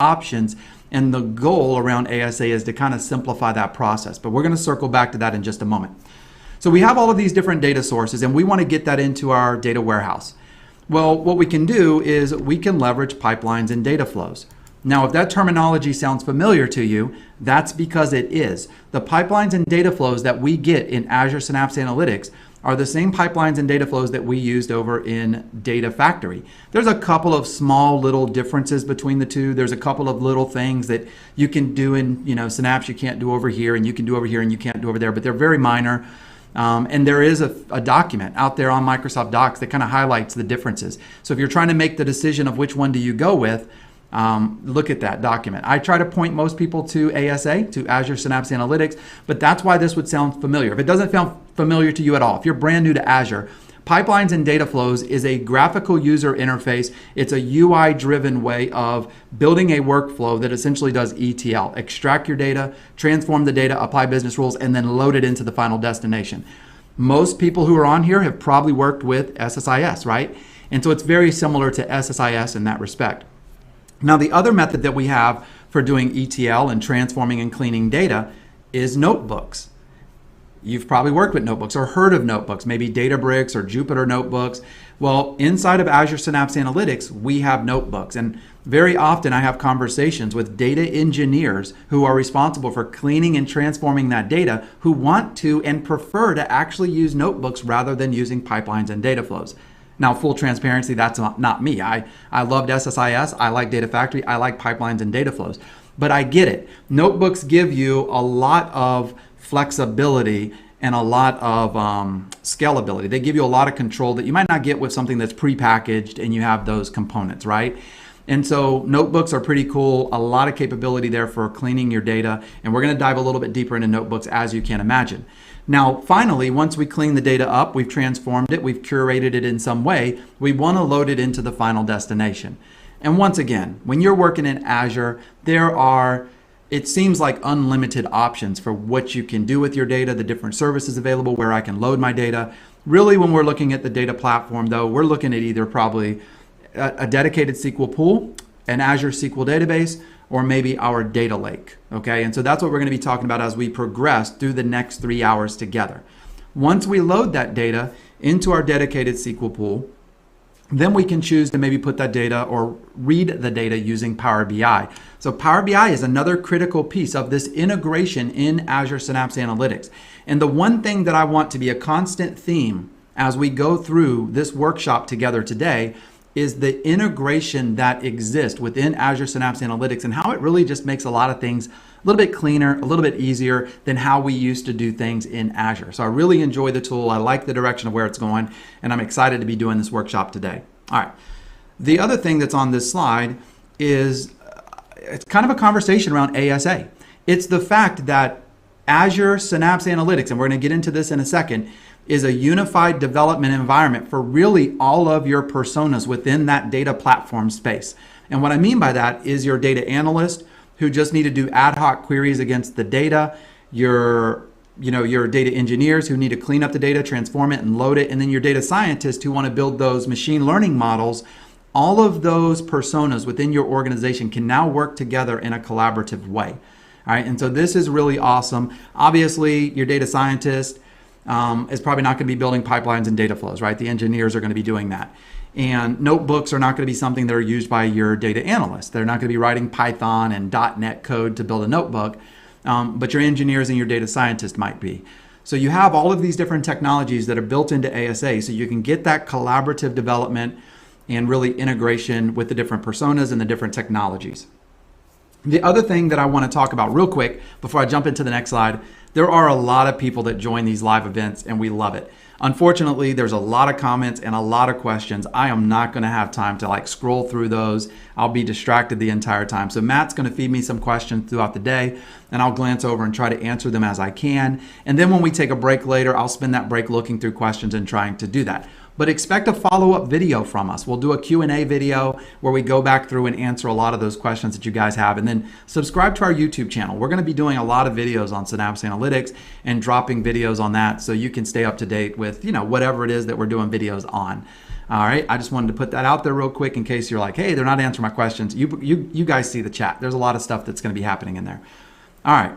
Options, and the goal around ASA is to kind of simplify that process, but we're going to circle back to that in just a moment. So we have all of these different data sources and we want to get that into our data warehouse. Well, what we can do is we can leverage pipelines and data flows. Now, if that terminology sounds familiar to you, that's because it is. The pipelines and data flows that we get in Azure Synapse Analytics are the same pipelines and data flows that we used over in Data Factory. There's a couple of small little differences between the two. There's a couple of little things that you can do in Synapse you can't do over here, and you can do over here and you can't do over there, but they're very minor. And there is a document out there on Microsoft Docs that kind of highlights the differences. So if you're trying to make the decision of which one do you go with, look at that document. I try to point most people to ASA, to Azure Synapse Analytics, but that's why this would sound familiar. If it doesn't sound familiar to you at all, if you're brand new to Azure, Pipelines and Data Flows is a graphical user interface. It's a UI-driven way of building a workflow that essentially does ETL. Extract your data, transform the data, apply business rules, and then load it into the final destination. Most people who are on here have probably worked with SSIS, right? And so it's very similar to SSIS in that respect. Now, the other method that we have for doing ETL and transforming and cleaning data is notebooks. You've probably worked with notebooks or heard of notebooks, maybe Databricks or Jupyter notebooks. Well, inside of Azure Synapse Analytics, we have notebooks. And very often I have conversations with data engineers who are responsible for cleaning and transforming that data, who want to and prefer to actually use notebooks rather than using pipelines and data flows. Now, full transparency, that's not me. I loved SSIS, I like Data Factory, I like pipelines and data flows. But I get it. Notebooks give you a lot of flexibility and a lot of scalability. They give you a lot of control that you might not get with something that's prepackaged and you have those components, right? And so notebooks are pretty cool, a lot of capability there for cleaning your data, and we're going to dive a little bit deeper into notebooks, as you can imagine. Now, finally, once we clean the data up, we've transformed it, we've curated it in some way, we want to load it into the final destination. And once again, when you're working in Azure, there are, it seems like, unlimited options for what you can do with your data, the different services available where I can load my data. Really, when we're looking at the data platform, though, we're looking at either probably a dedicated SQL pool, an Azure SQL database, or maybe our data lake, okay? And so that's what we're gonna be talking about as we progress through the next 3 hours together. Once we load that data into our dedicated SQL pool, then we can choose to maybe put that data or read the data using Power BI. So Power BI is another critical piece of this integration in Azure Synapse Analytics. And the one thing that I want to be a constant theme as we go through this workshop together today is the integration that exists within Azure Synapse Analytics and how it really just makes a lot of things a little bit cleaner, a little bit easier than how we used to do things in Azure. So I really enjoy the tool. I like the direction of where it's going, and I'm excited to be doing this workshop today. All right. The other thing that's on this slide is it's kind of a conversation around ASA. It's the fact that Azure Synapse Analytics, and we're going to get into this in a second, is a unified development environment for really all of your personas within that data platform space. And what I mean by that is your data analyst who just need to do ad hoc queries against the data, your data engineers who need to clean up the data, transform it and load it, and then your data scientists who want to build those machine learning models. All of those personas within your organization can now work together in a collaborative way. All right, and so this is really awesome. Obviously, your data scientist is probably not going to be building pipelines and data flows, right? The engineers are going to be doing that. And notebooks are not going to be something that are used by your data analyst. They're not going to be writing Python and .NET code to build a notebook, but your engineers and your data scientists might be. So you have all of these different technologies that are built into ASA so you can get that collaborative development and really integration with the different personas and the different technologies. The other thing that I want to talk about real quick before I jump into the next slide, there are a lot of people that join these live events and we love it. Unfortunately, there's a lot of comments and a lot of questions. I am not going to have time to scroll through those. I'll be distracted the entire time. So Matt's going to feed me some questions throughout the day and I'll glance over and try to answer them as I can. And then when we take a break later, I'll spend that break looking through questions and trying to do that. But expect a follow-up video from us. We'll do a Q&A video where we go back through and answer a lot of those questions that you guys have. And then subscribe to our YouTube channel. We're going to be doing a lot of videos on Synapse Analytics and dropping videos on that so you can stay up to date with, whatever it is that we're doing videos on. All right, I just wanted to put that out there real quick in case you're like, hey, they're not answering my questions. You guys see the chat. There's a lot of stuff that's going to be happening in there. All right.